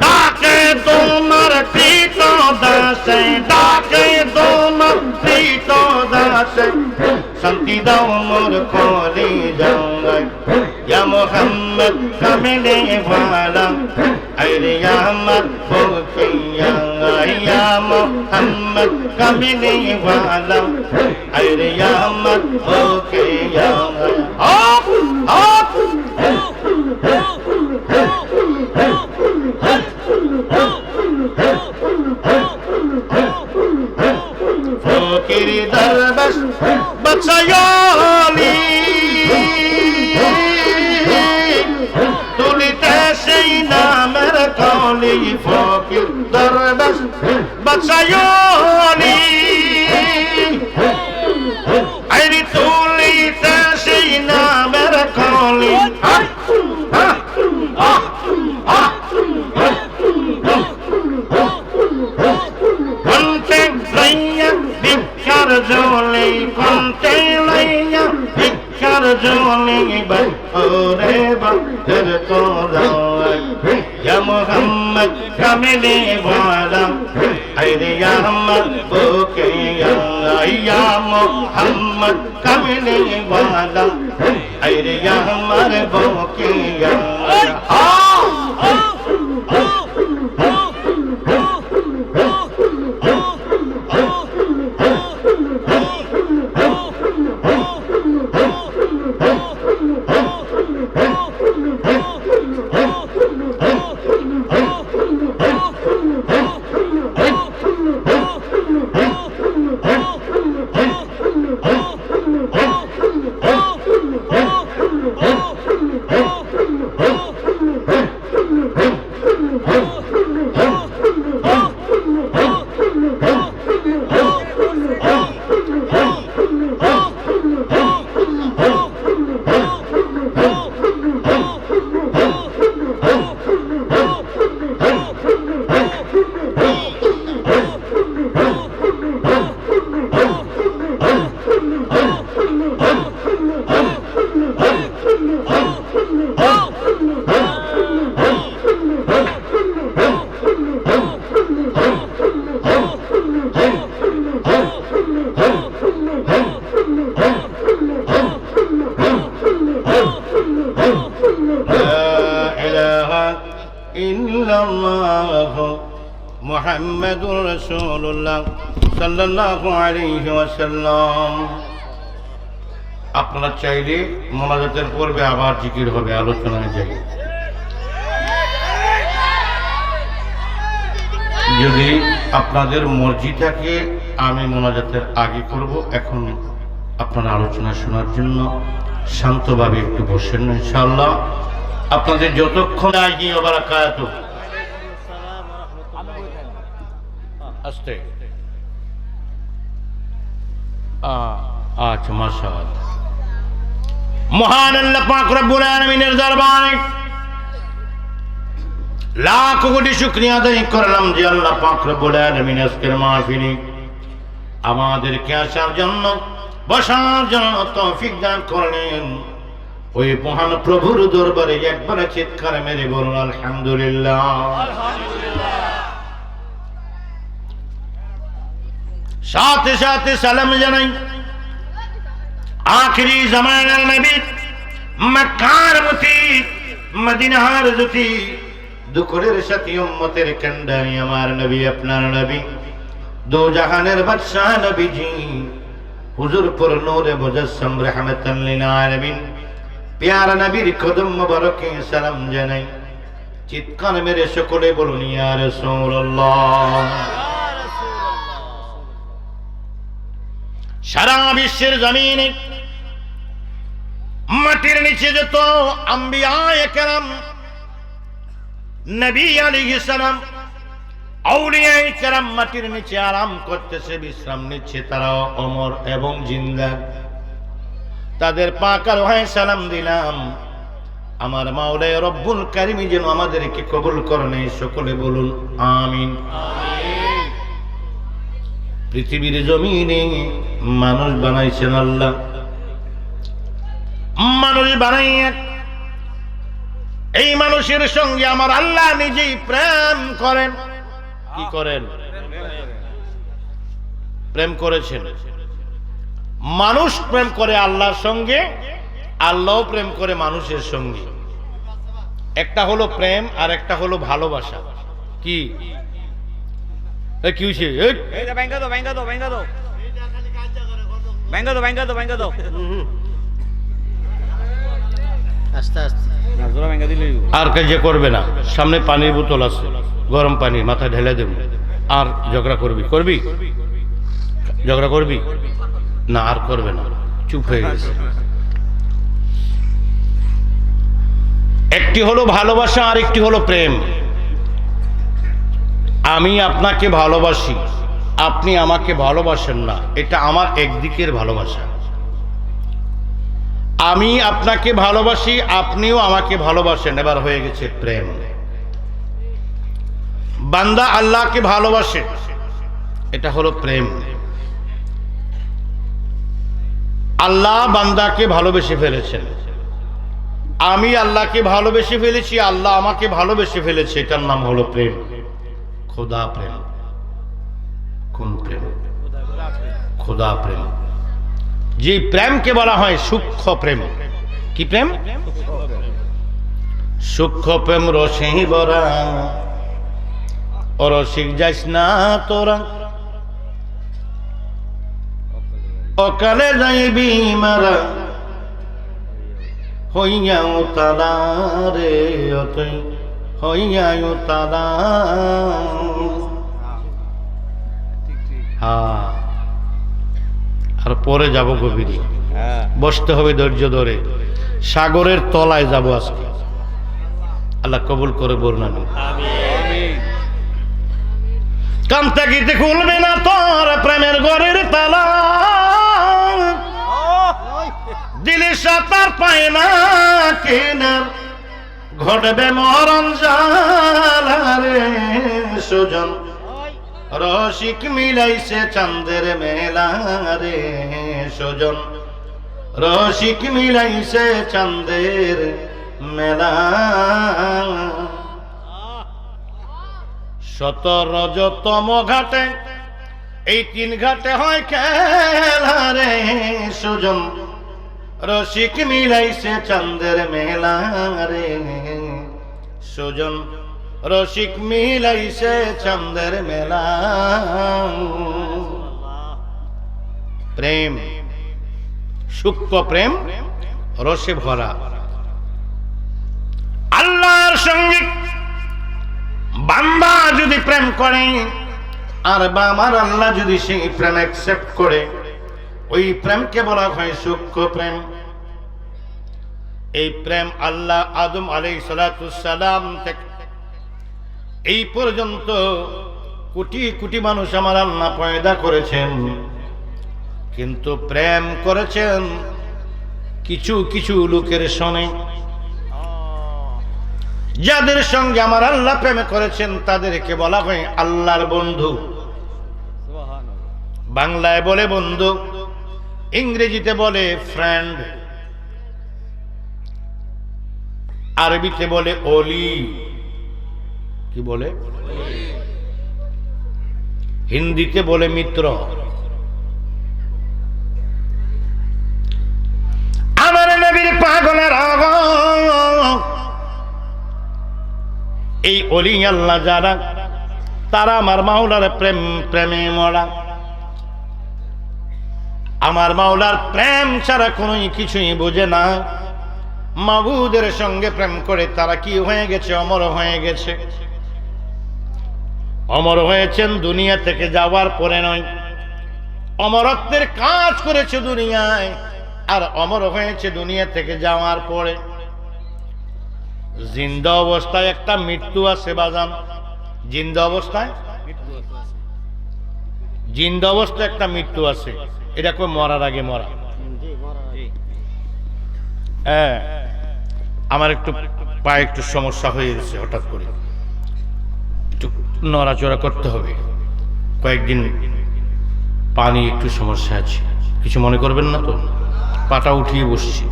B: ডাকে তোমার প্রীত দাসে ডাকে তোমার প্রীত দাসে শান্তি দাও মোর কলি জঙ্গাই ইয়া মোহাম্মদ কামলে ওয়ালা আইরে আমার বুকে ইয়া মোহাম্মদ কামলে ওয়ালা আইরে আমার বুকে দরবেশ বৎসয়লি তুলিতে সেই নামের কলি ফকির দরবেশ বৎসয়লি আইরি তুলিতে সেই নামের কলি কন্তে লইয়া ভিক্ষার জলে কন্তে লইয়া ভিক্ষার জলে ওরে বাদের তোরা ইয়া মুহাম্মদ কামিলে ওয়ালা আইরে ইয়া আমার বুকে ইয়া মুহাম্মদ কামিলে ওয়ালা আইরে ইয়া আমার বুকে মুহাম্মাদুর রাসূলুল্লাহ সাল্লাল্লাহু আলাইহি ওয়াসাল্লাম। আপনারা চাইলে মোনাজাতের পূর্বে আবার জিকির হবে, আলোচনায় যাই। যদি আপনাদের মর্জি থাকে আমি মোনাজাতের আগে করব, এখন আপনারা আলোচনা শোনার জন্য শান্তভাবে একটু বসেন ইনশাআল্লাহ। আপনাদের যতক্ষণ আগে বারাকাতু আস্তে আচ্ছা মাশাআল্লাহ। মহান আল্লাহ পাক রব্বুল আলামিনের দরবারে লাখ কোটি শুকরিয়া আদায় করলাম যে আল্লাহ পাক রব্বুল আলামিন আজকের মাহফিলে আমাদেরকে আসার জন্য বসার জন্য তৌফিক দান করলেন। ওই মহান প্রভুর দরবারে একবার চিৎকার মেরে বলুন আলহামদুলিল্লাহ। সাথে সাথে সালাম জানাই আখিরি জামানার নবী, মক্কার মতি, মদিনার জ্যোতি, দুঃখের সাথী উম্মতের কান্ডারি আমার নবী, আপনার নবী, দো জাহানের বাদশাহ নবীজি হুজুর পর নূরে মুজাসসাম রাহমাতাল লিল আলামিন প্যারা নবীর কদম মোবারকে সালাম জানাই। চিৎকার মেরে সকলে বলুন ইয়া রাসূলুল্লাহ। সারা বিশ্বের জমিনে মাটির নিচে যত আম্বিয়ায়ে কেরাম, নবী আলাইহিস সালাম, আউলিয়ায়ে কেরাম মাটির নিচে আরাম করতেছে, বিশ্রাম নিচ্ছে, তারাও অমর এবং জিন্দা। তাদের পাক রূহে সালাম দিলাম। আমার মাওলা রব্বুল কারীম যেন আমাদেরকে কবুল করেন, সকলে বলুন আমিন। পৃথিবীর জমিনে মানুষ বানাইছেন আল্লাহ, মানুষ বানাইয়া এই মানুষের সঙ্গে আমার আল্লাহ নিজেই প্রেম করেন। কি করেন? প্রেম করেছেন। মানুষ প্রেম করে আল্লাহর সঙ্গে, আল্লাহও প্রেম করে মানুষের সঙ্গে। একটা হলো প্রেম আর একটা হলো ভালোবাসা। কি কি হয়েছে? আর কাজে করবে না। সামনে পানির বোতল আছে, গরম পানি মাথায় ঢেলে দেব, আর ঝগড়া করবি
A: ঝগড়া করবি না? আর করবে না, চুপ হয়ে গেছে। একটি হলো ভালোবাসা আর একটি হলো প্রেম। আমি আপনাকে ভালোবাসি, আপনি আমাকে ভালোবাসেন না, এটা আমার একদিকের ভালোবাসা। আমি আপনাকে ভালোবাসি, আপনিও আমাকে ভালোবাসেন, এবার হয়ে গেছে প্রেম। বান্দা আল্লাহকে ভালোবাসে, এটা হলো প্রেম। আল্লাহ বান্দাকে ভালোবেসে ফেলেছেন, আমি আল্লাহকে ভালোবেসে ফেলেছি, আল্লাহ আমাকে ভালোবেসে ফেলেছে, এটার নাম হলো প্রেম। খোদা প্রেম। কোন প্রেম? খোদা প্রেম। যে প্রেমকে বলা হয় সূক্ষ্ম প্রেম। কি প্রেম? সূক্ষ্ম প্রেম রসে ভরা, অরসিক যাইস না তোরা, অকালে যাইবি মারা, হইয়াও তারা রে অতই, হইয়াও তারা। হ্যাঁ, আর পরে যাব গভীরে, বসতে হবে ধৈর্য ধরে। সাগরের তলায় যাব আজকে, আল্লাহ কবুল করে বর্ণনা। কান্তা গীতে খুলবে না তোর প্রেমের ঘরের তালা, দিলে সাঁতার পায় না কেনার, ঘটবে মরণ জ্বালা রে সুজন, রসিক মিলাইছে চাঁদের মেলা রে সুজন, রসিক মিলাইছে চাঁদের মেলা। 17 রজতম ঘাটে, এই 3 ঘাটে হয় খেলা রে সুজন, রসিক মিলাইছে চাঁদের মেলা রে সুজন, রসিক মিলাইছে চাঁদের মেলা। প্রেম, সূক্ষ্ম প্রেম, রসে ভরা। আল্লাহর সঙ্গে বান্দা যদি প্রেম করে, আর আমার আল্লাহ যদি সেই প্রেম অ্যাকসেপ্ট করে, ওই প্রেমকে বলা হয় সূক্ষ্ম প্রেম। এই প্রেম আল্লাহ আদম আলাইহিস সালাম থেকে এই পর্যন্ত কোটি কোটি মানুষ আমার আল্লাহ পয়দা করেছেন, কিন্তু প্রেম করেছেন কিছু কিছু লোকের সঙ্গে। যাদের সঙ্গে আমার আল্লাহ প্রেম করেছেন তাদেরকে বলা হয় আল্লাহর বন্ধু। বাংলায় বলে বন্ধু, ইংরেজিতে বলে ফ্রেন্ড, আরবিতে বলে ওলি। কি বলে? হিন্দিতে বলে মিত্র। আমার নবীর পাগলের এই ওলি আল্লাহ যারা, তারা আমার মাওলার প্রেমে মরা। আমার মাওলার প্রেম ছাড়া কোনো কিছুই বোঝে না। মাবুদের সঙ্গে প্রেম করে তারা কি হয়ে গেছে? অমর হয়ে গেছে। অমর হয়েছেন দুনিয়া থেকে যাওয়ার পরে নয়, অমরত্বের কাজ করেছে দুনিয়ায়, আর অমর হয়েছে দুনিয়া থেকে যাওয়ার পরে। জিন্দা অবস্থায় একটা মৃত্যু আছে বাজান, জিন্দা অবস্থায়, জিন্দা অবস্থায় একটা মৃত্যু আছে। এটা কই মরার আগে মরা। হ্যাঁ, আমার একটু পায়ে একটু সমস্যা হয়ে গেছে, হঠাৎ করে একটু নড়াচড়া করতে হবে, কয়েকদিন পানি একটু সমস্যা আছে, কিছু মনে করবেন না তো। পাটা উঠিয়ে বসছি।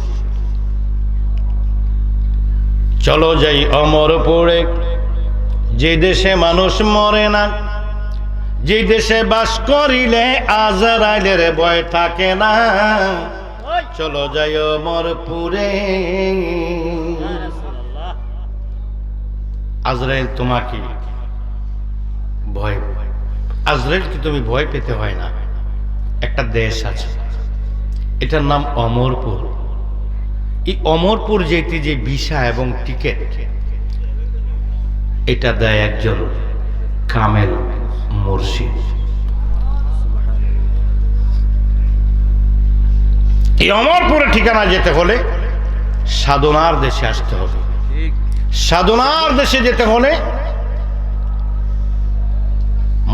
A: চলো যাই অমরপুরে, যে দেশে মানুষ মরে না, যে দেশে বাস করিলে আজরাইলের ভয় থাকে না। চলো যাই অমরপুরে। আজরাইল তোমাকে ভয়, আজরাইলকে তুমি ভয় পেতে হয় না। একটা দেশ আছে, এটার নাম অমরপুর। এই অমরপুর যেতে যে ভিসা এবং টিকেট, এটা দেয় একজন কামেল মুর্শিদ। এই অমরপুরে ঠিকানা যেতে হলে সাধনার দেশে আসতে হবে। সাধনার দেশে যেতে হলে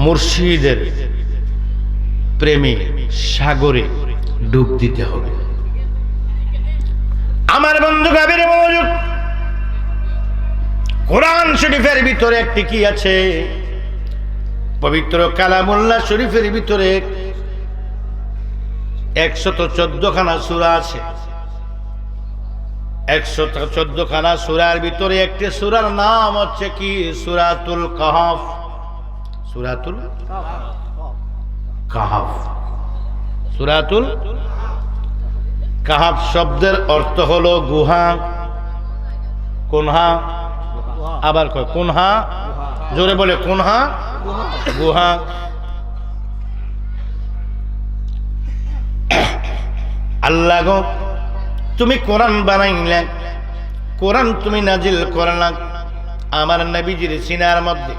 A: মুর্শিদের প্রেমে সাগরে ডুব দিতে হবে। আমার বন্ধু গাভীর মনোযোগ, কোরআন শরীফের ভিতরে একটি কি আছে? পবিত্র কালামুল্লাহ শরীফের ভিতরে 114 খানা সূরা আছে। 114 খানা সূরার ভিতরে একটি সূরার নাম হচ্ছে কি? সূরাতুল কাহফ। সূরাতুল কাহফ। সূরাতুল কাহফ শব্দের অর্থ হলো গুহা। কোনহা? আবার কয় কোনহা? জোরে বলে কোনহা? গুহা। আল্লাহ গো, তুমি কোরআন বানাইলে, কোরআন তুমি নাজিল করলা আমার নবীজির সিনার মধ্যে,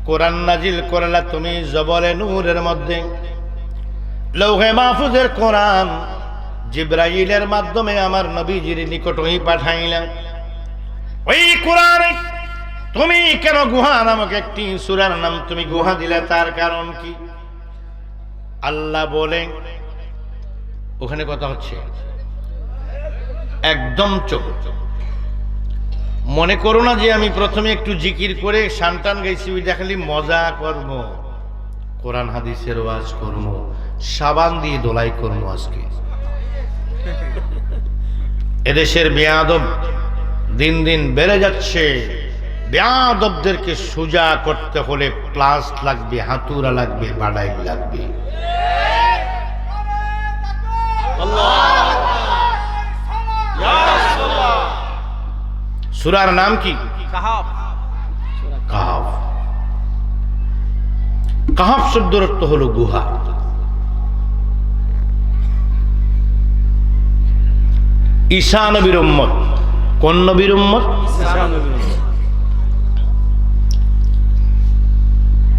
A: কোরআন নাজিল করলা তুমি জবলে নূরের মধ্যে, লৌহে মাহফুজের কোরআন জিবরাইলের মাধ্যমে আমার নবীজির নিকটই পাঠাইলা। ওই কোরআনে তুমি কেন গুহা নামক একটি সূরার নাম তুমি গুহা দিলে, তার কারণ কি? আল্লাহ বলে, ওখানে কথা হচ্ছে একদম চোখ। মনে করো না যে আমি প্রথমে একটু জিকির করে শানটান গাইছি, ওই দেখালি মজা করব, কোরআন হাদিসের ওয়াজ করব, সাবান দিয়ে দোলাই করব। আজকে এদেশের বেয়াদব দিন দিন বেড়ে যাচ্ছে। বেয়াদবদেরকে সোজা করতে হলে প্লাস লাগবে, হাতুড়া লাগবে, বাড়াই লাগবে। সূরার নাম কি? কাহফ। কাহফ। কাহফ শব্দের অর্থ হলো গুহা। ঈসা নবীর উম্মত। কোন নবীর উম্মত?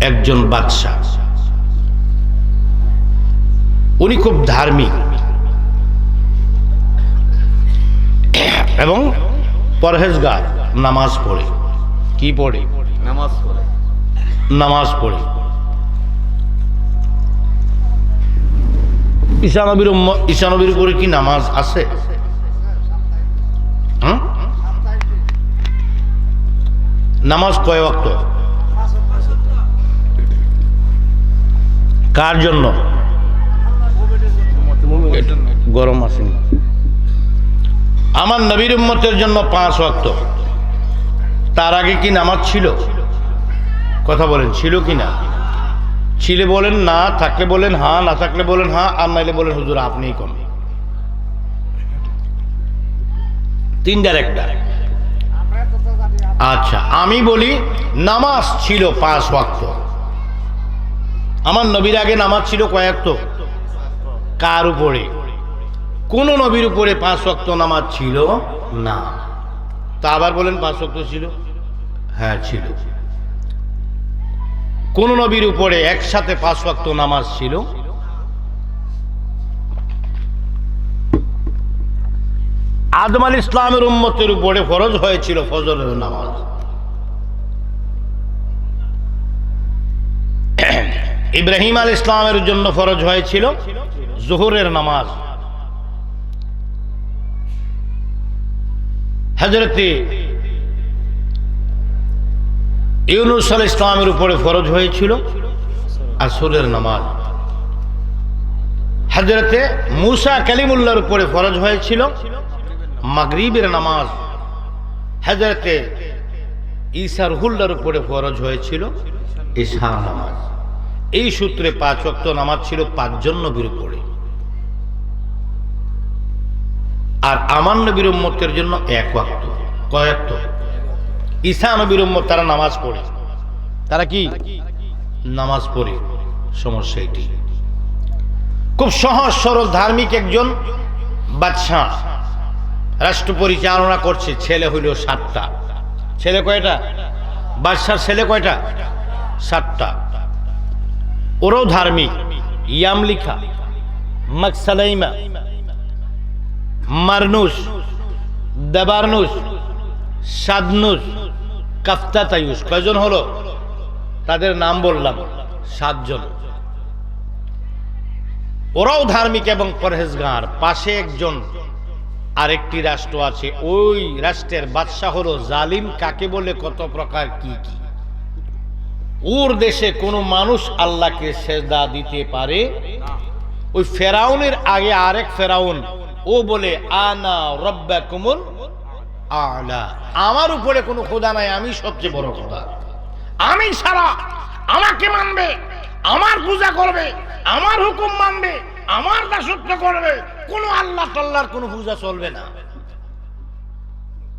A: একজন বাদশা, উনি খুব ধার্মিক এবং পরহেজগার। নামাজ পড়ে। কি পড়ে? নামাজ পড়ে। নামাজ পড়ে। ঈসা নবীর উম্মত, ঈসা নবীর উপরে কি নামাজ আছে? নামাজ কয় ওয়াক্ত? কার জন্য? গরম আসেনি। আমার নবীর উম্মতের জন্য 5 ওয়াক্ত। তার আগে কি নামাজ ছিল? কথা বলেন, ছিল কি না? ছিলে বলেন না, থাকলে বলেন হ্যাঁ, না থাকলে বলেন হ্যাঁ, আর নাইলে বলেন হুজুর আপনিই কম। 3টার একটা। আচ্ছা, আমি বলি নামাজ ছিল 5 ওয়াক্ত। আমার নবীর আগে নামাজ ছিল কয় ওয়াক্ত? কার উপরে? কোন নবীর উপরে 5 ওয়াক্ত নামাজ ছিল না। তা আবার বলেন 5 ওয়াক্ত ছিল? হ্যাঁ ছিল। কোন নবীর উপরে একসাথে 5 ওয়াক্ত নামাজ ছিল? আদম আলাইহিস ইসলামের উম্মতের উপরে ফরজ হয়েছিল ফজরের নামাজ। ইব্রাহিম আলাইহিস ইসলামের জন্য ফরজ হয়েছিল যোহরের নামাজ। হযরতে ইউনূস আলাইহিস ইসলামের উপরে ফরজ হয়েছিল আসরের নামাজ। হযরতে মূসা কালিমুল্লাহর উপরে ফরজ হয়েছিল মাগরিবের নামাজ। হযরতে ঈসা রুহুল্লাহর উপরে ফরজ হয়েছিল ইশার নামাজ। এই সূত্রে 5 ওয়াক্ত নামাজ ছিল 5 জন নবীর উপরে। আর আমার নবীর উম্মতের জন্য 1 ওয়াক্ত। কয় ওয়াক্ত? ঈসা নবীর উম্মত তারা নামাজ পড়ে। তারা কি নামাজ পড়ে? সমস্যা এটি। খুব সহজ সরল ধার্মিক একজন বাদশা রাষ্ট্র পরিচালনা করছে। ছেলে হইল 7টা। ছেলে কয়টা? বাদশার ছেলে কয়টা? 7টা। ওরাও ধার্মিক। ইয়ামলিখা, মাকসালাইমা, মারনুস, দেবারনুস, সাদনুস, কাফতাতায়ুস। কয়জন হলো? তাদের নাম বললাম, 7 জন। ওরাও ধার্মিক এবং পরহেজগার। পাশে একজন আরেকটি রাষ্ট্র আছে, ওই রাষ্ট্রের বাদশাহ হলো জালিম। কাকে বলে? কত প্রকার কি কি। ওর দেশে কোনো মানুষ আল্লাহকে সেজদা দিতে পারে? ওই ফেরাউনের আগে আরেক ফেরাউন, ও বলে আনা রব্বাকুমুল আলা, আমার উপরে কোনো খোদা নাই, আমি সবচেয়ে বড় খোদা, আমি সারা, আমাকে মানবে, আমার পূজা করবে, আমার হুকুম মানবে, আমার দাসত্ব করবে, কোনো আল্লাহ টাল্লাহর কোনো পূজা চলবে না।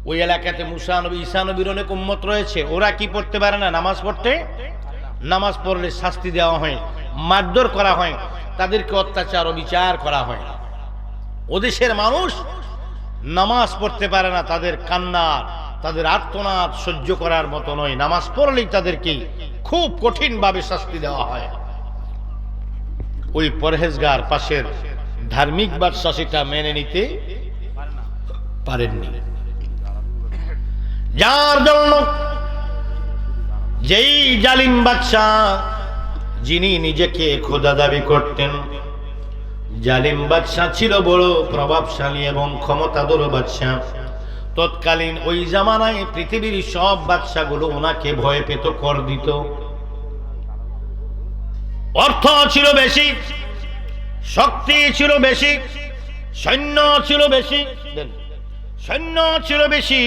A: ওই এলাকাতে মুসা নবী, ঈসা নবীর অনেক উম্মত রয়েছে। ওরা কি পড়তে পারে না? নামাজ পড়তে। নামাজ পড়লে শাস্তি দেওয়া হয়, মারধর করা হয়, তাদেরকে অত্যাচার ও বিচার করা হয়। ওদেশের মানুষ নামাজ পড়তে পারে না, তাদের কান্না, তাদের আর্তনাদ সহ্য করার মতো নয়। নামাজ পড়লেই তাদেরকে খুব কঠিন ভাবে শাস্তি দেওয়া হয়। ওই পরহেজগার পাশের ধার্মিক বাদশা সেটা মেনে নিতে পারেননি, যার জন্য যেই জালিম বাদশা, যিনি নিজেকে খোদা দাবি করতেন, জালিম বাদশা ছিল বড় প্রভাবশালী এবং ক্ষমতাধর বাদশা। তৎকালীন ওই জামানায় পৃথিবীর সব বাদশাগুলো ওনাকে ভয় পেত, কর দিত। অর্থ ছিল বেশি, শক্তি ছিল বেশি, সৈন্য ছিল বেশি, সৈন্য ছিল বেশি,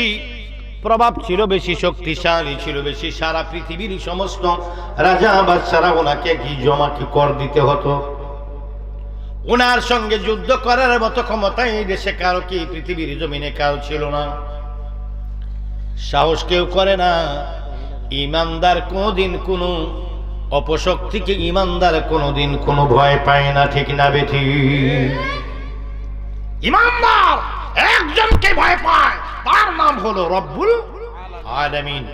A: প্রভাব ছিল বেশি, শক্তিশালী ছিল বেশি। সারা পৃথিবীর সমস্ত রাজা বাদশারা ওনাকে কি জমাকে কর দিতে হতো। ওনার সঙ্গে যুদ্ধ করার মতো ক্ষমতা এই দেশে কারো, কি পৃথিবীর জমিনে কারো ছিল না। সাহস কেউ করে না। ইমানদার কোনদিন কোনো অপশক্তিকে, ইমানদার কোনদিন কোনো ভয় পায় না, ঠিক না বেঠি? ইমানদার একজনকে ভয় পায়, তার নাম হলো রব্বুল আলামিন।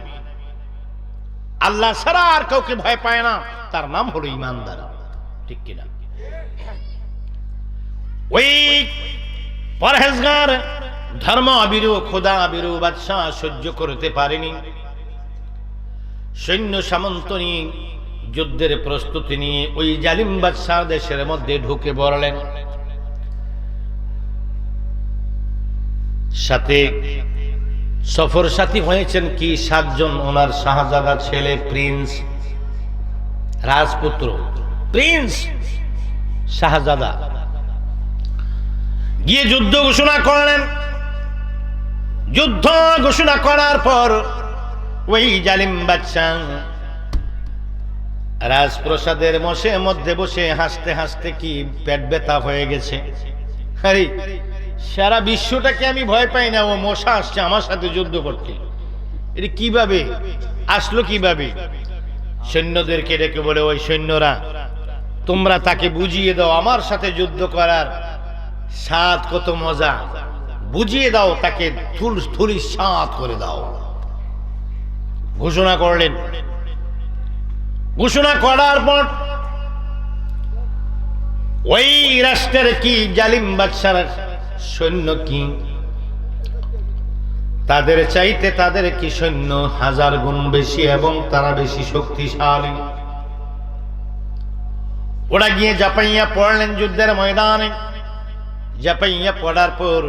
A: আল্লাহ ছাড়া আর কাউকে ভয় পায় না, তার নাম হলো ইমানদার, ঠিক কিনা? ওই পরহেজগার ধর্ম আবিরু, খোদা আবিরু বাদশাহ সহ্য করতে পারেনি। সৈন্য সামন্ত নিয়ে, যুদ্ধের প্রস্তুতি নিয়ে ওই জালিম বাদশাহ দেশের মধ্যে ঢুকে পড়লেন। সাথে সফর সাথী হয়েছেন কি 7 জন। ওনার শাহজাদা ছেলে, প্রিন্স, রাজপুত্র, প্রিন্স শাহজাদা গিয়ে যুদ্ধ ঘোষণা করলেন। যুদ্ধ ঘোষণা করার পর ওই জালিম বাদশাহ রাজপ্রাসাদের মধ্যে বসে হাসতে হাসতে কি পেট ব্যথা হয়ে গেছে। আরে সারা বিশ্বটাকে আমি ভয় পাই না, ও মশা আসছে আমার সাথে যুদ্ধ করতে, এটা কিভাবে আসলো, কিভাবে? সৈন্যদেরকে ডেকে বলে, ওই সৈন্যরা, তোমরা তাকে বুঝিয়ে দাও আমার সাথে যুদ্ধ করার স্বাদ কত মজা, বুঝিয়ে দাও তাকে, থুলি স্বাদ করে দাও। ঘোষণা করলেন। ঘোষণা করার পর ওই রাষ্ট্রের কি জালিম বাদশার সৈন্য কি, তাদের চাইতে তাদের কি সৈন্য 1000 গুণ বেশি এবং তারা বেশি শক্তিশালী। ওরা গিয়ে ঝাঁপাইয়া পড়লেন যুদ্ধের ময়দানে। ঝাঁপাইয়া পড়ার পর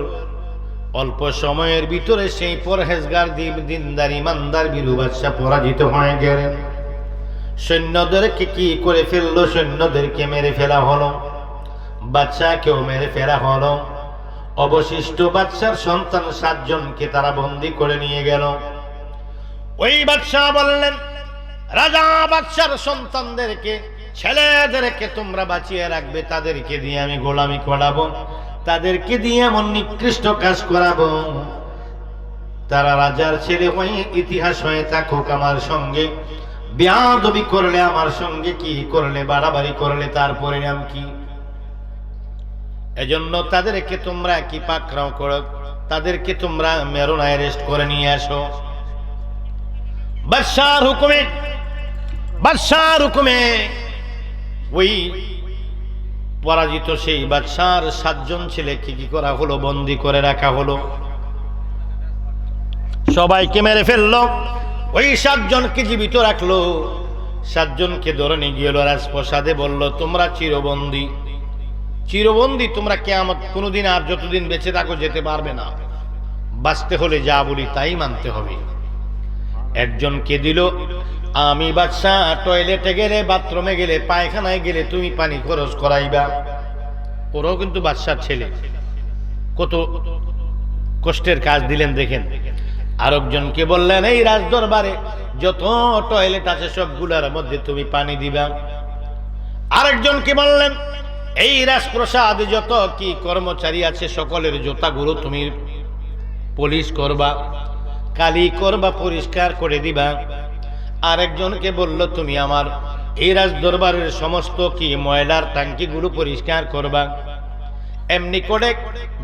A: অল্প সময়ের ভিতরে সেই পরহেজগার দিনদার ইমানদার বীরু বাদশা পরাজিত হয়ে গেলেন। সৈন্যদেরকে কি করে ফেললো? সৈন্যদেরকে মেরে ফেলা হলো, বাদশাকেও মেরে ফেলা হলো। অবশিষ্ট বাদশার সন্তান 7 জনকে তারা বন্দী করে নিয়ে গেল। ওই বাদশা বললেন, রাজা বাদশার সন্তানদেরকে, ছেলেদেরকে তোমরা বাঁচিয়ে রাখবে, তাদেরকে দিয়ে আমি গোলামি করাবো, তাদেরকে দিয়ে এমন নিকৃষ্ট কাজ করাবো, তারা রাজার ছেলে হয়ে ইতিহাস হয়ে থাকুক, আমার সঙ্গে বেয়াদবি করলে, আমার সঙ্গে কি করলে, বাড়াবাড়ি করলে তার পরিণাম কি? এজন্য তাদেরকে তোমরা কি পাকড়াও করো, তাদেরকে তোমরা মেরুন অ্যারেস্ট করে নিয়ে আসো। বাদশার হুকুমে, বাদশার হুকুমে ওই পরাজিত সেই বাদশার 7 জন ছেলেকে কি করা হলো? বন্দী করে রাখা হলো। সবাইকে মেরে ফেললো, ওই 7 জনকে জীবিত রাখলো। 7 জনকে ধরে নিয়ে গেল রাজপ্রাসাদে, বলল তোমরা চিরবন্দী, চিরবন্দী তোমরা কিয়ামত কোনোদিন আর যতদিন বেঁচে থাকো যেতে পারবে না, বাঁচতে হলে যা বলি তাই মানতে হবে। একজনকে দিল, আমি বাদশা টয়লেটে গেলে, বাথরুমে গেলে, পায়খানায় গেলে তুমি পানি খরচ করাইবা। ওরাও কিন্তু বাদশার ছেলে, কত কষ্টের কাজ দিলেন দেখেন। আরেকজনকে বললেন এই রাজ দরবারে যত টয়লেট আছে সবগুলোর মধ্যে তুমি পানি দিবা। আরেকজনকে বললেন এই রাজপ্রাসাদে যত কি কর্মচারী আছে সকলের জুতাগুলো তুমি পলিশ করবা, কালি করবা, পরিষ্কার করে দিবা। আরেকজনকে বলল তুমি আমার এই রাজ দরবারের সমস্ত কি ময়লার ট্যাঙ্কিগুলো পরিষ্কার করবা। এমনি করে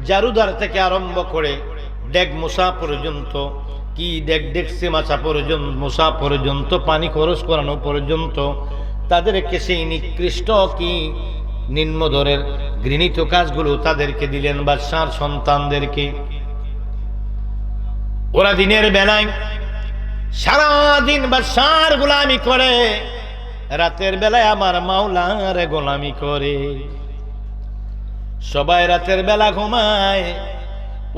A: জারুদার থেকে আরম্ভ করে ডেক মোছা পর্যন্ত, কি ডেকসি মাছা পর্যন্ত, মোছা পর্যন্ত, পানি খরচ করানো পর্যন্ত তাদেরকে সেই নিকৃষ্ট কি নিম্নদরের ঘৃণিত কাজগুলো তাদেরকে দিলেন বাদশার সন্তানদেরকে। ওরা দিনের বেলায় সারাদিন বাদশার গোলামি করে, রাতের বেলায় আমার মাওলার গোলামি করে। সবাই রাতের বেলা ঘুমায়,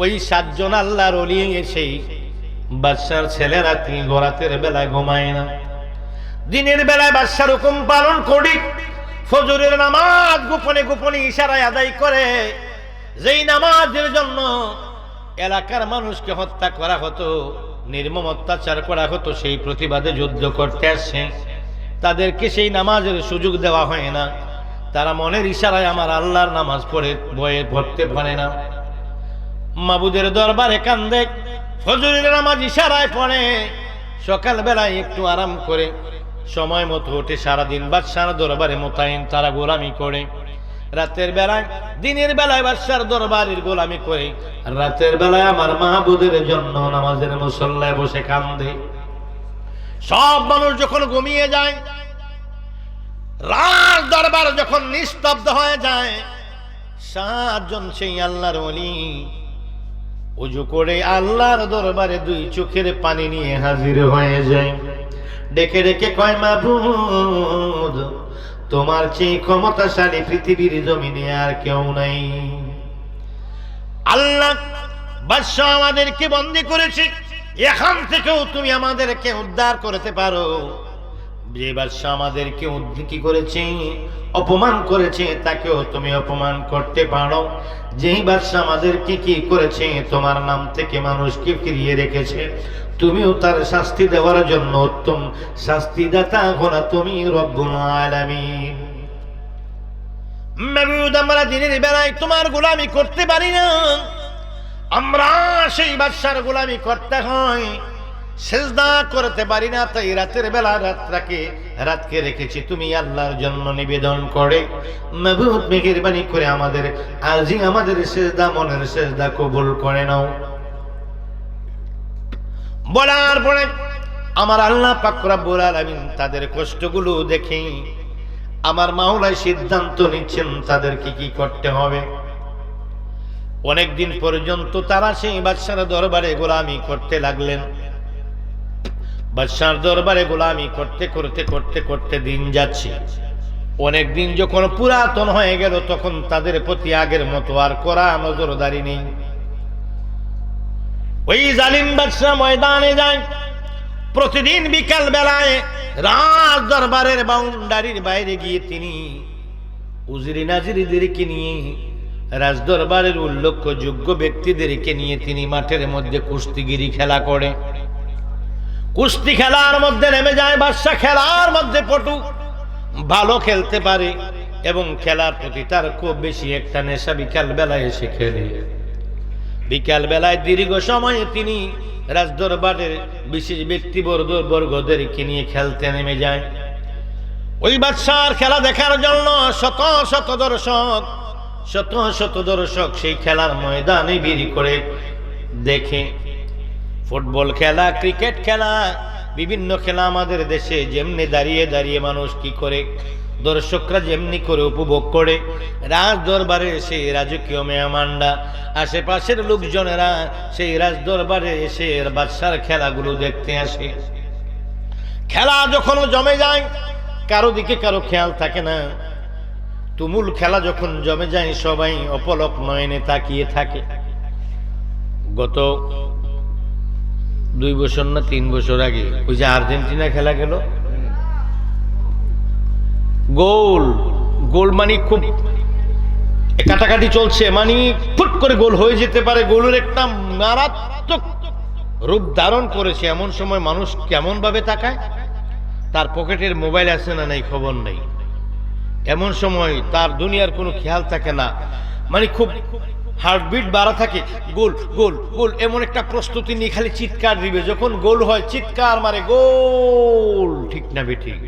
A: ওই 7 জন আল্লাহর ওলি সেই বাদশার ছেলেরা তিনি রাতের বেলায় ঘুমায় না। দিনের বেলায় বাদশার হুকুম পালন করি, ফজরের নামাজ গোপনে গোপনে ইশারায় আদায় করে, যেই নামাজের জন্য এলাকার মানুষকে হত্যা করা হতো, নির্মম অত্যাচার করা হতো, সেই প্রতিবাদে যুদ্ধ করতে আসছে। তাদেরকে সেই নামাজের সুযোগ দেওয়া হয় না। তারা মনের ইশারায় আমার আল্লাহর নামাজ পড়ে বয়ে পড়তে পারে না। মাবুদের দরবারে কান্দে, ফজরের নামাজ ইশারায় পড়ে, সকাল বেলায় একটু আরাম করে সময় মতো ওঠে। সারাদিন বাদশার দরবারে মোতায়েন তারা গোলামি করে, রাতের বেলায় দিনের বেলায় বাদশার দরবারের গোলামি করে, রাতের বেলায় আমার মাহবুদের জন্য নামাজের মুসল্লায় বসে কান্দে। সব মানুষ যখন ঘুমিয়ে যায়, রাত দরবার যখন নিস্তব্ধ হয়ে যায়, 7 জন সেই আল্লাহর ওলি ওযু করে আল্লাহর দরবারে 2 চোখের পানি নিয়ে হাজির হয়ে যায়। ডেকে ডেকে কয় মাবুদ, তোমার চেয়ে ক্ষমতাশালী পৃথিবীর জমিনে আর কেউ নাই। আল্লাহ বাদশা আমাদেরকে বন্দী করেছে, এখান থেকেও তুমি আমাদেরকে উদ্ধার করতে পারো। যে বাদশা আমাদেরকে কি করেছে, অপমান করেছে, তাকেও তুমি অপমান করতে পারো। যেই বাদশা আমাদেরকে কি করেছে, তোমার নাম থেকে মানুষকে ফিরিয়ে রেখেছে, তুমিও তার শাস্তি দেওয়ার জন্য উত্তম শাস্তিদাতা গোনা তুমি রব্বুল আলামিন। মাবুদ, আমরা দিনের বেলায় তোমার গোলামি করতে পারি না, আমরা সেই বাদশার গোলামি করতে হয়, সেজদা করতে পারি না। তাই রাতের বেলা রাতকে রেখেছি তুমি আল্লাহর জন্য নিবেদন করে। মাবুদ, মেহেরবানি করে আমাদের আজই আমাদের সেজদা, মনের সেজদা কবুল করে নাও। বলার পরে আমার আল্লাহ পাক রব্বুল আলামিন তাদের কষ্টগুলো দেখে আমার মাওলাই সিদ্ধান্ত নিচ্ছেন তাদেরকে কি করতে হবে। অনেকদিন পর্যন্ত তারা সেই বাদশার দরবারে গোলামি করতে লাগলেন। বাদশার দরবারে গোলামি করতে করতে করতে করতে দিন যাচ্ছে। অনেকদিন যখন পুরাতন হয়ে গেল, তখন তাদের প্রতি আগের মতো আর কড়া নজরদারি নেই। ওই জালিম বাদশা ময়দানে যায়, প্রতিদিন বিকাল বেলায় রাজ দরবারের বাউন্ডারির বাইরে গিয়ে তিনি উজিরি নাজিরিদেরকে নিয়ে, রাজ দরবারের উল্লেখযোগ্য ব্যক্তিদেরকে নিয়ে তিনি মাঠের মধ্যে কুস্তিগিরি খেলা করে। কুস্তি খেলার মধ্যে নেমে যায় বাদশা। খেলার মধ্যে পটু, ভালো খেলতে পারে এবং খেলার প্রতি তার খুব বেশি একটা নেশা। বিকাল বেলায় এসে খেলে, বিকাল বেলায় দীর্ঘ সময়ে তিনি রাজদরবারের বিশেষ ব্যক্তিবর্গদেরকে নিয়ে খেলতে নেমে যায়। ওই বাদশার খেলা দেখার জন্য শত শত দর্শক সেই খেলার ময়দানে ভিড় করে দেখে। ফুটবল খেলা, ক্রিকেট খেলা, বিভিন্ন খেলা আমাদের দেশে যেমনি দাঁড়িয়ে দাঁড়িয়ে মানুষ কি করে দর্শকরা যেমনি করে উপভোগ করে, রাজ দরবারে সেই রাজকীয় মেহমানরা, আশেপাশের লোকজনেরা সেই রাজ দরবারে এসে বাদশার খেলাগুলো দেখতে আসে। খেলা যখন জমে যায়, কারো দিকে কারো খেয়াল থাকে না। তুমুল খেলা যখন জমে যায়, সবাই অপলক নয়নে তাকিয়ে থাকে। গত 2 বছর না 3 বছর আগে ওই যে আর্জেন্টিনা খেলা গেল, গোল গোল মানে খুব কাটাকাটি চলছে, মানে ফুট করে গোল হয়ে যেতে পারে, গোলের একটা মারাত্মক রূপ ধারণ করেছে। এমন সময় মানুষ কেমন ভাবে তাকায়, তার পকেটের মোবাইল আছে না নাই খবর নেই। এমন সময় তার দুনিয়ার কোনো খেয়াল থাকে না, মানে খুব হার্টবিট বাড়া থাকে, গোল গোল গোল, এমন একটা প্রস্তুতি নিয়ে খালি চিৎকার দিবে। যখন গোল হয় চিৎকার মারে, গোল, ঠিক না বেঠিক?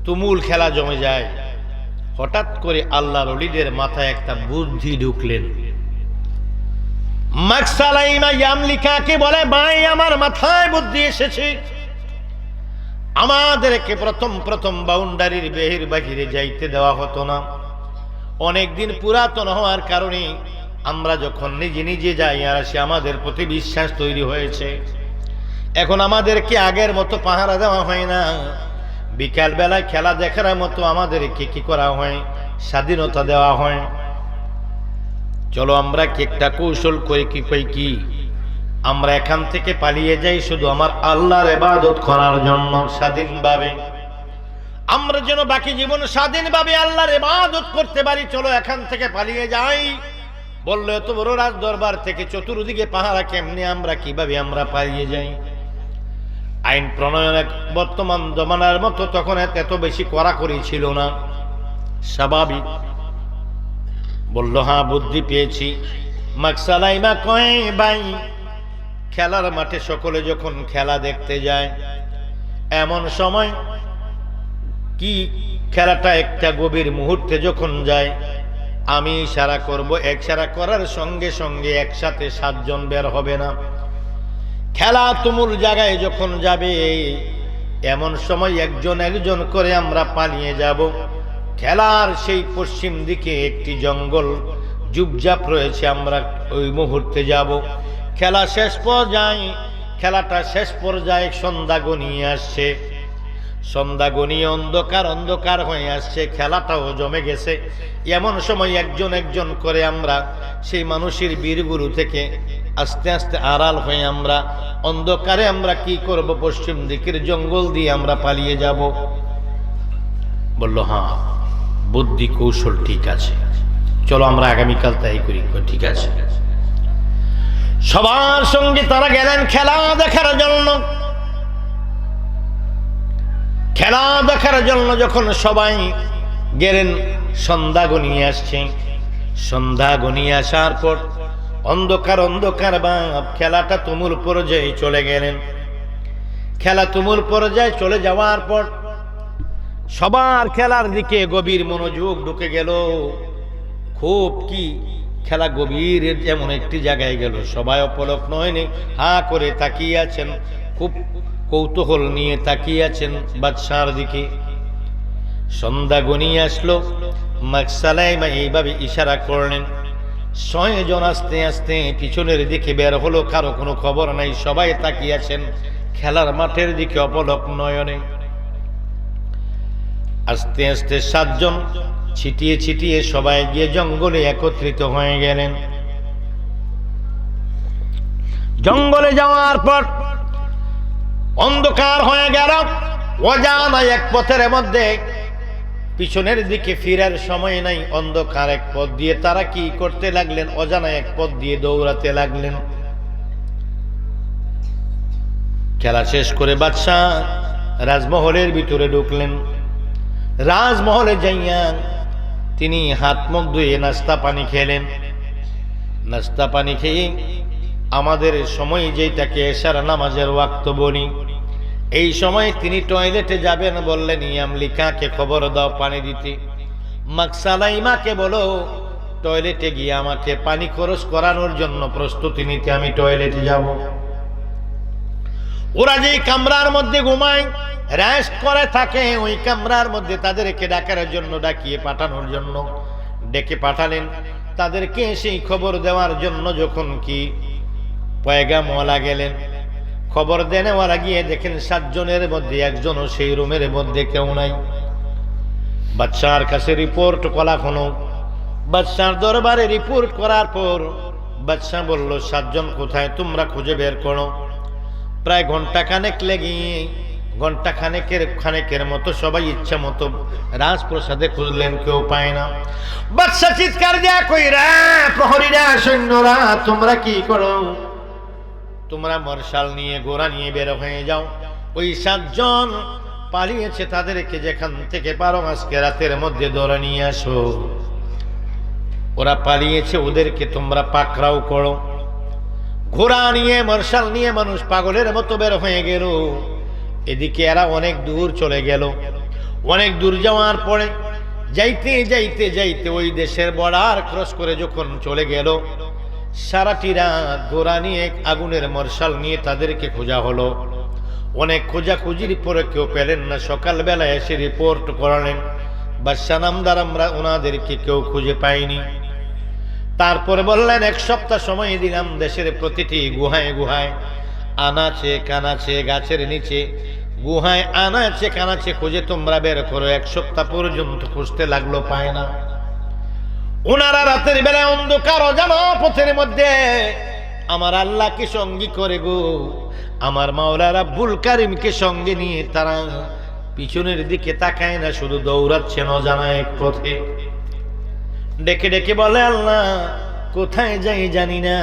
A: তুমুল খেলা জমে যায়। হঠাৎ করে আল্লাহর ওলিদের মাথায় একটা বুদ্ধি ঢুকলেন। মাকসালাইমা ইয়ামলিকাকে বলে, ভাই আমার মাথায় বুদ্ধি এসেছে, আমাদেরকে প্রথম বাউন্ডারির বাহিরে যাইতে দেওয়া হতো না। অনেকদিন পুরাতন হওয়ার কারণে আমরা যখন নিজে নিজে যাই আর আসি, আমাদের প্রতি বিশ্বাস তৈরি হয়েছে। এখন আমাদেরকে আগের মতো পাহারা দেওয়া হয় না, বিকাল বেলায় খেলা দেখার মতো আমাদেরকে কি করা হয়, স্বাধীনতা দেওয়া হয়। চলো আমরা কি একটা কৌশল করে কি আমরা এখান থেকে পালিয়ে যাই, শুধু আমার আল্লাহর ইবাদত করার জন্য স্বাধীনভাবে, আমরা যেন বাকি জীবন স্বাধীনভাবে আল্লাহর ইবাদত করতে পারি। চলো এখান থেকে পালিয়ে যাই। বললো এত বড় রাজ দরবার থেকে চতুর্দিকে পাহারা, কেমনে আমরা কিভাবে আমরা পালিয়ে যাই? আইন প্রণয়ন বর্তমান জমানার মতো তখন এত বেশি কড়াকড়ি ছিল না, স্বাভাবিক। বলল হ্যাঁ বুদ্ধি পেয়েছি। মাকসালাইমা কয়, ভাই খেলার মাঠে সকলে যখন খেলা দেখতে যায়, এমন সময় কি খেলাটা একটা গভীর মুহূর্তে যখন যায়, আমি ইশারা করব, ইশারা করার সঙ্গে সঙ্গে একসাথে 7 জন বের হবে না। খেলা তুমুল জায়গায় যখন যাবে, এমন সময় একজন একজন করে আমরা পালিয়ে যাব। খেলার সেই পশ্চিম দিকে একটি জঙ্গল জুপজাপ রয়েছে, আমরা ওই মুহূর্তে যাব। খেলা শেষ পর্যায়ে, খেলাটা শেষ পর্যায়ে সন্ধ্যা গনিয়ে আসছে, সন্ধ্যা গনিয়ে অন্ধকার হয়ে আসছে, খেলাটাও জমে গেছে। এমন সময় একজন একজন করে আমরা সেই মানুষের বীরগুরু থেকে আস্তে আস্তে আড়াল হয়ে আমরা অন্ধকারে আমরা কি করব, পশ্চিম দিকের জঙ্গল দিয়ে আমরা পালিয়ে যাব। বলল হ্যাঁ বুদ্ধি কৌশল ঠিক আছে, চলো আমরা আগামীকাল তাই করি। ঠিক আছে। সবার সঙ্গে তারা গেলেন খেলা দেখার জন্য। খেলা দেখার জন্য যখন সবাই গেলেন, সন্ধ্যা গনিয়ে আসছে। সন্ধ্যা গনিয়ে আসার পর অন্ধকার ভাব, খেলাটা তুমুল পর্যায়ে চলে গেলেন। খেলা তুমুল পর্যায়ে চলে যাওয়ার পর সবার খেলার দিকে গভীর মনোযোগ ঢুকে গেল। খুব কি খেলা গভীর এমন একটি জায়গায় গেল, সবাই অপলক নয়নি হা করে তাকিয়ে আছেন, খুব কৌতূহল নিয়ে তাকিয়ে আছেন বাদশার দিকে। সন্ধ্যা গনিয়ে আসলো। মাকসালাইমা এইভাবে ইশারা করলেন, 6 জন আস্তে আস্তে পিছনের দিকে বের হলো, কারো কোনো খবর নাই, সবাই তাকিয়ে আছেন খেলার মাঠের দিকে অপলক নয়নে। আস্তে আস্তে 7 জন ছিটিয়ে ছিটিয়ে সবাই গিয়ে জঙ্গলে একত্রিত হয়ে গেলেন। জঙ্গলে যাওয়ার পর অন্ধকার হয়ে গেল, অজানা এক পথের মধ্যে, পিছনের দিকে ফিরার সময় নাই, অন্ধকার এক পথ দিয়ে তারা কি করতে লাগলেন, অজানা এক পথ দিয়ে দৌড়াতে লাগলেন। খেলা শেষ করে বাদশাহ রাজমহলের ভিতরে ঢুকলেন। রাজমহলে যাইয়া তিনি হাত মুখ ধুয়ে নাস্তা পানি খেলেন। নাস্তা পানি খেয়ে আমাদের সময় যেটাকে এশার নামাজের ওয়াক্ত বলি, এই সময় তিনি টয়লেটে যাবেন। বললেন ইয়ামলিকাকে খবর দাও পানি দিতে। মাকসালাইমাকে বলো টয়লেটে গিয়ে আমাকে পানি খরচ করানোর জন্য প্রস্তুতি নিতে, আমি টয়লেটে যাব। ওরা যেই কামরার মধ্যে ঘুমায়, রেস্ট করে থাকে, ওই কামরার মধ্যে তাদেরকে ডাকার জন্য, ডাকিয়ে পাঠানোর জন্য ডেকে পাঠালেন। তাদেরকে সেই খবর দেওয়ার জন্য যখন কি পয়গামওয়ালা গেলেন, খবর দেনেওয়ালা গিয়ে দেখেন 7 জনের মধ্যে একজনও সেই রুমের মধ্যে কেউ নাই। বাদশার কাছে রিপোর্ট করা হলো। বাদশার দরবারে রিপোর্ট করার পর বাদশা বলল, 7 জন কোথায়, তোমরা খুঁজে বের করো। প্রায় ঘন্টাখানেক লেগে, খানেকের মতো সবাই ইচ্ছা মতো রাজপ্রসাদে খুঁজলেন, কেউ পায় না। বাদশা চিৎকার দেয়া কইরা, প্রহরীরা, সৈন্যরা, তোমরা কি করো? তোমরা মরশাল নিয়ে, ঘোড়া নিয়ে বের হয়ে যাও। ওই 7 জন পালিয়েছে, তাদেরকে যেখান থেকে পারো আজকে রাতের মধ্যে ধরে নিয়ে আসো। ওরা পালিয়েছে, ওদেরকে তোমরা পাকড়াও করো। ঘোড়া নিয়ে, মরশাল নিয়ে মানুষ পাগলের মতো বের হয়ে গেল। এদিকে এরা অনেক দূর চলে গেল। অনেক দূর যাওয়ার পরে যাইতে যাইতে যাইতে ওই দেশের বর্ডার ক্রস করে যখন চলে গেল, সারাটি রাত ঘোড়া নিয়ে, আগুনের মরশাল নিয়ে তাদেরকে খোঁজা হলো। অনেক খোঁজাখুঁজির পরে কেউ পেলেন না। সকালবেলা এসে রিপোর্ট করালেন, বাদশা নামদার, আমরা ওনাদেরকে কেউ খুঁজে পাইনি। তারপরে বললেন, 1 সপ্তাহ সময় দিলাম, দেশের প্রতিটি গুহায় গুহায়, আনাচে কানাচে, গাছের নিচে, গুহায় আনাচে কানাচে খুঁজে তোমরা বের করো। 1 সপ্তাহ পর্যন্ত খুঁজতে লাগলো, পায় না। ওনারা রাতের বেলা অন্ধকার অজানা পথের মধ্যে আমার আল্লাহকে সঙ্গী করে গো, আমার মাওলা রাব্বুল কারীমকে সঙ্গে নিয়ে তারা পিছনের দিকে তাকায় না, শুধু দৌড়াচ্ছেন অজানা এক পথে। ডেকে ডেকে বলে, আল্লাহ কোথায় যাই জানি না,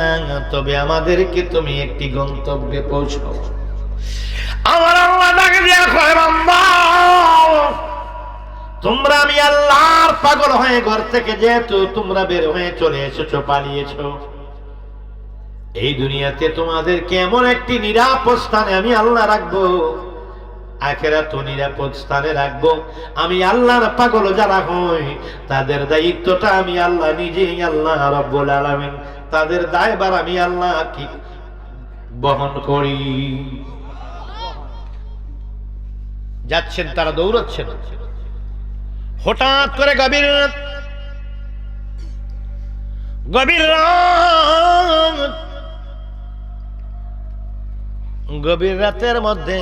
A: তবে আমাদেরকে তুমি একটি গন্তব্যে পৌঁছাও। আমার আল্লাহ ডাকে দিয়া কয়, বান্দা তোমরা, আমি আল্লাহর পাগল হয়ে ঘর থেকে যেহেতু তোমরা বের হয়ে চলে এসেছো, পালিয়েছো, এই দুনিয়াতে তোমাদেরকে এমন একটি নিরাপদ স্থানে আমি আল্লাহ রাখবো, আখিরাত নিরাপদ স্থানে রাখবো। আমি আল্লাহর পাগল যারা হয়, তাদের দায়িত্বটা আমি আল্লাহ নিজেই, আল্লাহ রাব্বুল আলামিন, তাদের দায়ভার আমি আল্লাহ কি বহন করি। যাচ্ছেন তারা, দৌড়াচ্ছেন। হঠাৎ করে গভীর রাতের মধ্যে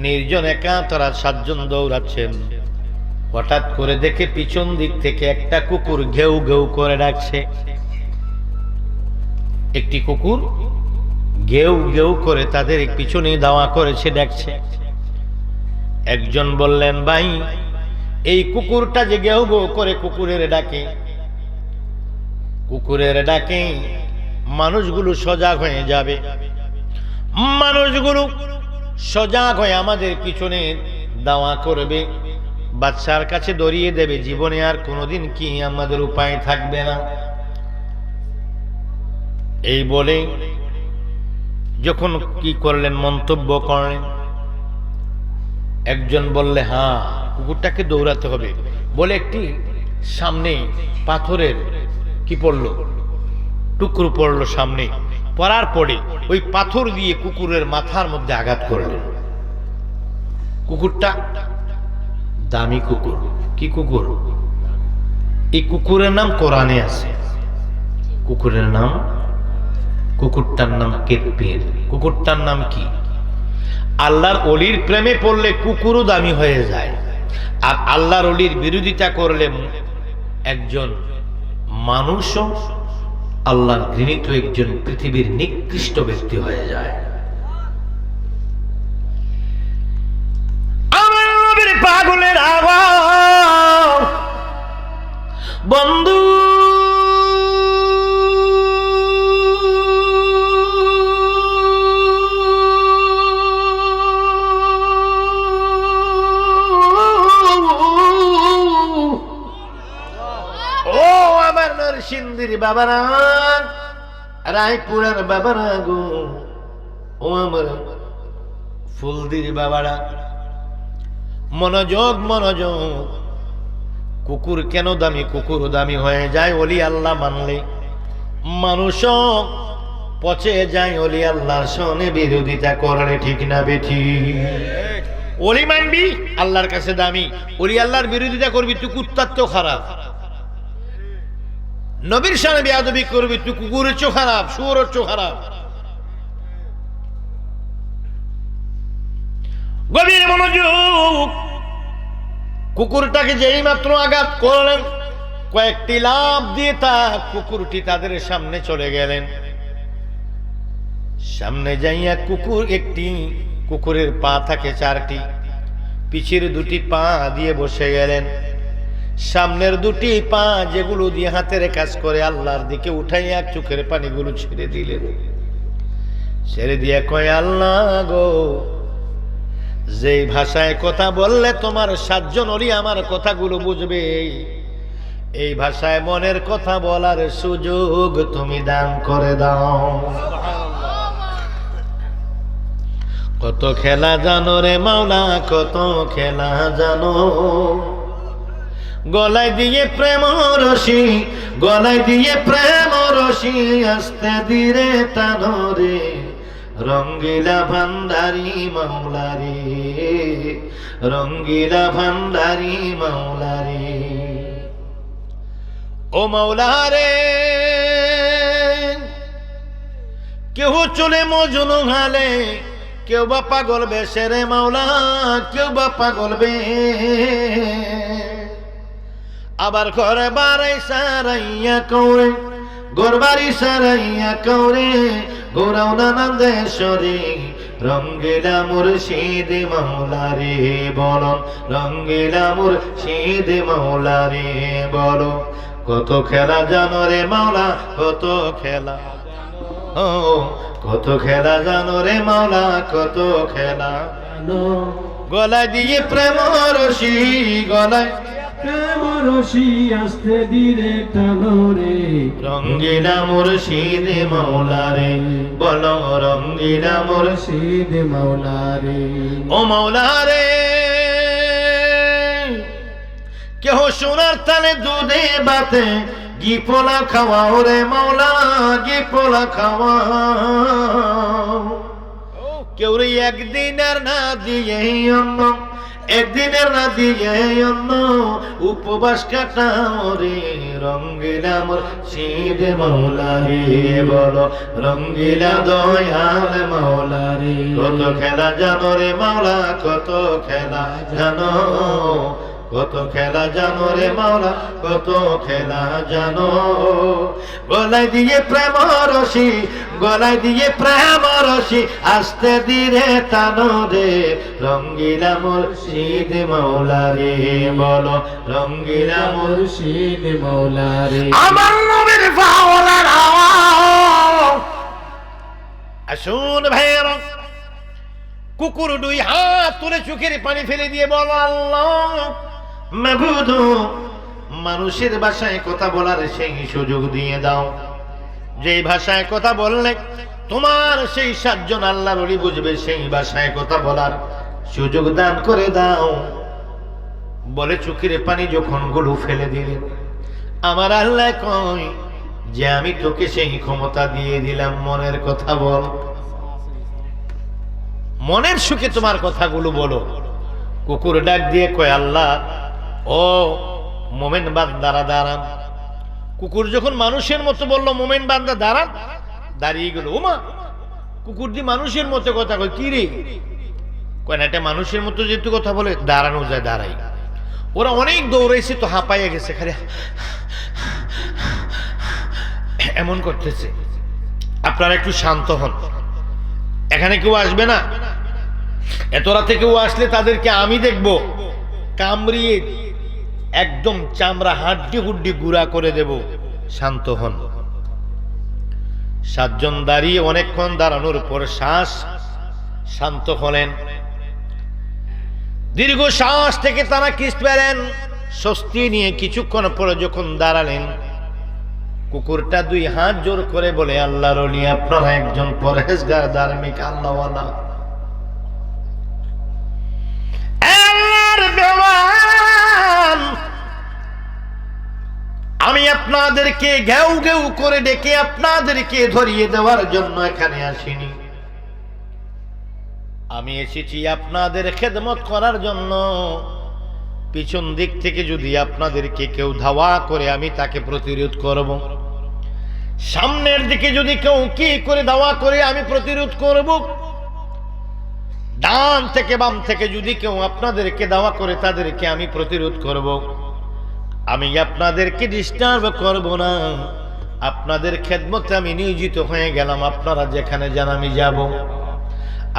A: নির্জন একা তারা 7 জন দৌড়াচ্ছেন। হঠাৎ করে দেখে পিছন দিক থেকে একটা কুকুর ঘেউ ঘেউ করে ডাকছে। একটি কুকুর ঘেউ ঘেউ করে তাদের পিছনে দাওয়া করেছে, ডাকছে। একজন বললেন, ভাই এই কুকুরটা যে ঘেউ ঘেউ করে কুকুরের ডাকে মানুষগুলো সজাগ হয়ে যাবে, মানুষগুলো সজাগ হয়ে আমাদের পিছনে দাওয়া করবে, বাদশার কাছে দড়িয়ে দেবে, জীবনে আর কোনোদিন কি আমাদের উপায় থাকবে না। এই বলে যখন কি করলেন, মন্তব্য করলেন। একজন বললে, হ্যাঁ কুকুরটাকে দৌড়াতে হবে বলে একটি সামনে পাথরের কি পড়লো, টুকরো পড়লো সামনে, পড়ার পরে ওই পাথর দিয়ে কুকুরের মাথার মধ্যে আঘাত করলেন। কুকুরটা দামি কুকুর। কি কুকুর? এই কুকুরের নাম কোরআনে আছে। কুকুরের নাম, কুকুরটার নাম কেতপীর। কুকুরটার নাম কি? আল্লাহর ওলির প্রেমে পড়লে কুকুরও দামি হয়ে যায়, আর আল্লাহর ওলির বিরোধিতা করলে একজন মানুষও আল্লাহর ঘৃণিত একজন পৃথিবীর নিকৃষ্ট ব্যক্তি হয়ে যায়। আমার নবীর পাগলের আওয়াজ বন্ধু, সিন্দির বাবারা, রায়পুরের বাবারা গো, ও আমার ফুলদির বাবারা, মনোযোগ মনোযোগ। কুকুর কেন দামি? কুকুর দামি হয়ে যায় ওলি আল্লাহ মানলে। মানুষও পচে যায় ওলি আল্লাহর সনে বিরোধিতা করলে, ঠিক না বেঠি? ওলি মানবি আল্লাহর কাছে দামি, ওলি আল্লাহর বিরোধিতা করবি তুই কুত্তার তো খারাপ, নবীর সামনে বেয়াদবি করবি তুই কুকুরের চেয়েও খারাপ, শুয়োরের চেয়েও খারাপ। গভীর মনোযোগ। কুকুরটাকে যেই মাত্র আঘাত করলেন, কয়েকটি লাফ দিয়ে কুকুরটি তাদের সামনে চলে গেলেন। সামনে যাইয়া কুকুরের পা থাকে 4টি, পিছের 2টি পা দিয়ে বসে গেলেন। সামনের 2টি পা যেগুলো দিয়ে হাতের কাজ করে আল্লাহর দিকে উঠাইয়া চোখের পানিগুলো ছেড়ে দিলেন। ছেড়ে দিয়ে কয়, আল্লাহ গো, যেই ভাষায় কথা বললে তোমার 7 জন ওলি আমার কথাগুলো বুঝবে, এই ভাষায় মনের কথা বলার সুযোগ তুমি দান করে দাও। কত খেলা জানো রে মাওলা, কত খেলা জানো, গলায় দিয়ে প্রেম রশি, গলায় দিয়ে প্রেম রশি, আস্তে ধীরে টানো রে রঙ্গিলা ভান্ডারি মাওলা রে, রঙ্গিলা ভান্ডারি মাওলা রে। ও মাওলা রে, কেউ চলে মজনু হালে, কেউ বা পাগল বেশে রে মাওলা, কেউ বা পাগল বে, আবার ঘরে বাড়াই সারাইয়া কৌরে, ঘর বাড়ি সারাইয়া কৌরে, গোরাও নানান দেশরে, রঙ্গিলা মুর্শিদ মাওলা রে বলো, রঙ্গিলা মুর্শিদ মাওলা রে বলো। কত খেলা জানো রে মাওলা, কত খেলা, ও কত খেলা জানো রে মাওলা, কত খেলা জানো, গলায় দিয়ে প্রেম রশি, গলায় প্রেম রশি, আস্তে ধীরে টানো রে রঙ্গিলা মুর্শিদ মাওলা রে বলো, রঙ্গিলা মুর্শিদ মাওলা রে। ও মাওলা রে, কেহ সোনার তালে দুধে বাতে ঘি পোলা খাওয়াও রে মাওলা, ঘি পোলা খাওয়াও। কেউ রে একদিনের না দিয়ে অন্য, একদিনের না দিয়ে অন্য, উপবাস কাটাও রে রঙ্গিলা মুর্শিদ মাওলা রে বলো, রঙ্গিলা দয়াল মাওলা রে। কত খেলা জানো রে মাওলা, কত খেলা জানো, কত খেলা জানো রে মাওলা, কত খেলা জানো, গলায় দিয়ে প্রেম রশি, গলায় দিয়ে প্রেম রশি, আস্তে ধীরে টানো রে রঙ্গিলা মুর্শিদ মাওলা রে বলো, রঙ্গিলা মুর্শিদ মাওলা রে। আমার নবীর পাওয়ার আওয়াজ আসুন ভাইরা, কুকুর 2 হাত তুলে চোখের পানি ফেলে দিয়ে বলো, আল্লাহ মাবুদ, মানুষের ভাষায় কথা বলার সেই সুযোগ দিয়ে দাও, যেই ভাষায় কথা বললে তোমার সেই 7 জন আল্লাহর ওলি বুঝবে, সেই ভাষায় কথা বলার সুযোগ দান করে দাও। বলে চোখের পানি যখন গুলো ফেলে দিলেন, আমার আল্লাহ কয় যে আমি তোকে সেই ক্ষমতা দিয়ে দিলাম, মনের কথা বল, মনের সুখে তোমার কথাগুলো বলো। কুকুর ডাক দিয়ে কয়, আল্লাহ ও মোমেন বান্দারা দাঁড়ান। কুকুর যখন মানুষের মতো বললো মোমেন বান্দা দাঁড়ান, দাঁড়িয়ে গেল। ওমা, কুকুর দি মানুষের মতো কথা কয়, কি রে? কয় না, এটা মানুষের মতো যেহেতু কথা বলে দাঁড়ানো যায়, দাঁড়াই। ওরা অনেক দৌড়াইছে তো হাঁপাইয়া গেছে, খালি এমন করতেছে। আপনারা একটু শান্ত হন, এখানে কেউ আসবে না, এত রাতে কেউ আসলে তাদেরকে আমি দেখব কামড়িয়ে একদম চামড়া হাড্ডি হুড্ডি গুঁড়া করে দেব। শান্ত হন। 7 জন দাঁড়িয়ে অনেকক্ষণ দাঁড়ানোর পর শ্বাস শান্ত হলেন। দীর্ঘ শ্বাস থেকে তারা কিস্ত পেলেন, স্বস্তি নিয়ে কিছুক্ষণ পরে যখন দাঁড়ালেন, কুকুরটা 2 হাত জোর করে বলে, আল্লাহর ওলি, আপনারা একজন পরহেজগার ধার্মিক আল্লাহওয়ালা, আল্লাহর দেওয়ান, আমি আপনাদেরকে ঘেউ ঘেউ করে ডেকে আপনাদেরকে ধরিয়ে দেওয়ার জন্য এখানে আসিনি। আমি এসেছি আপনাদের খেদমত করার জন্য। পিছন দিক থেকে যদি আপনাদেরকে কেউ ধাওয়া করে আমি তাকে প্রতিরোধ করব, সামনের দিকে যদি কেউ কি করে ধাওয়া করে আমি প্রতিরোধ করব, ডান থেকে বাম থেকে যদি কেউ আপনাদেরকে ধাওয়া করে তাদেরকে আমি প্রতিরোধ করব। আমি আপনাদেরকে ডিস্টার্ব করব না। আপনাদের খেদমতে আমি নিয়োজিত হয়ে গেলাম। আপনারা যেখানে যান আমি যাব,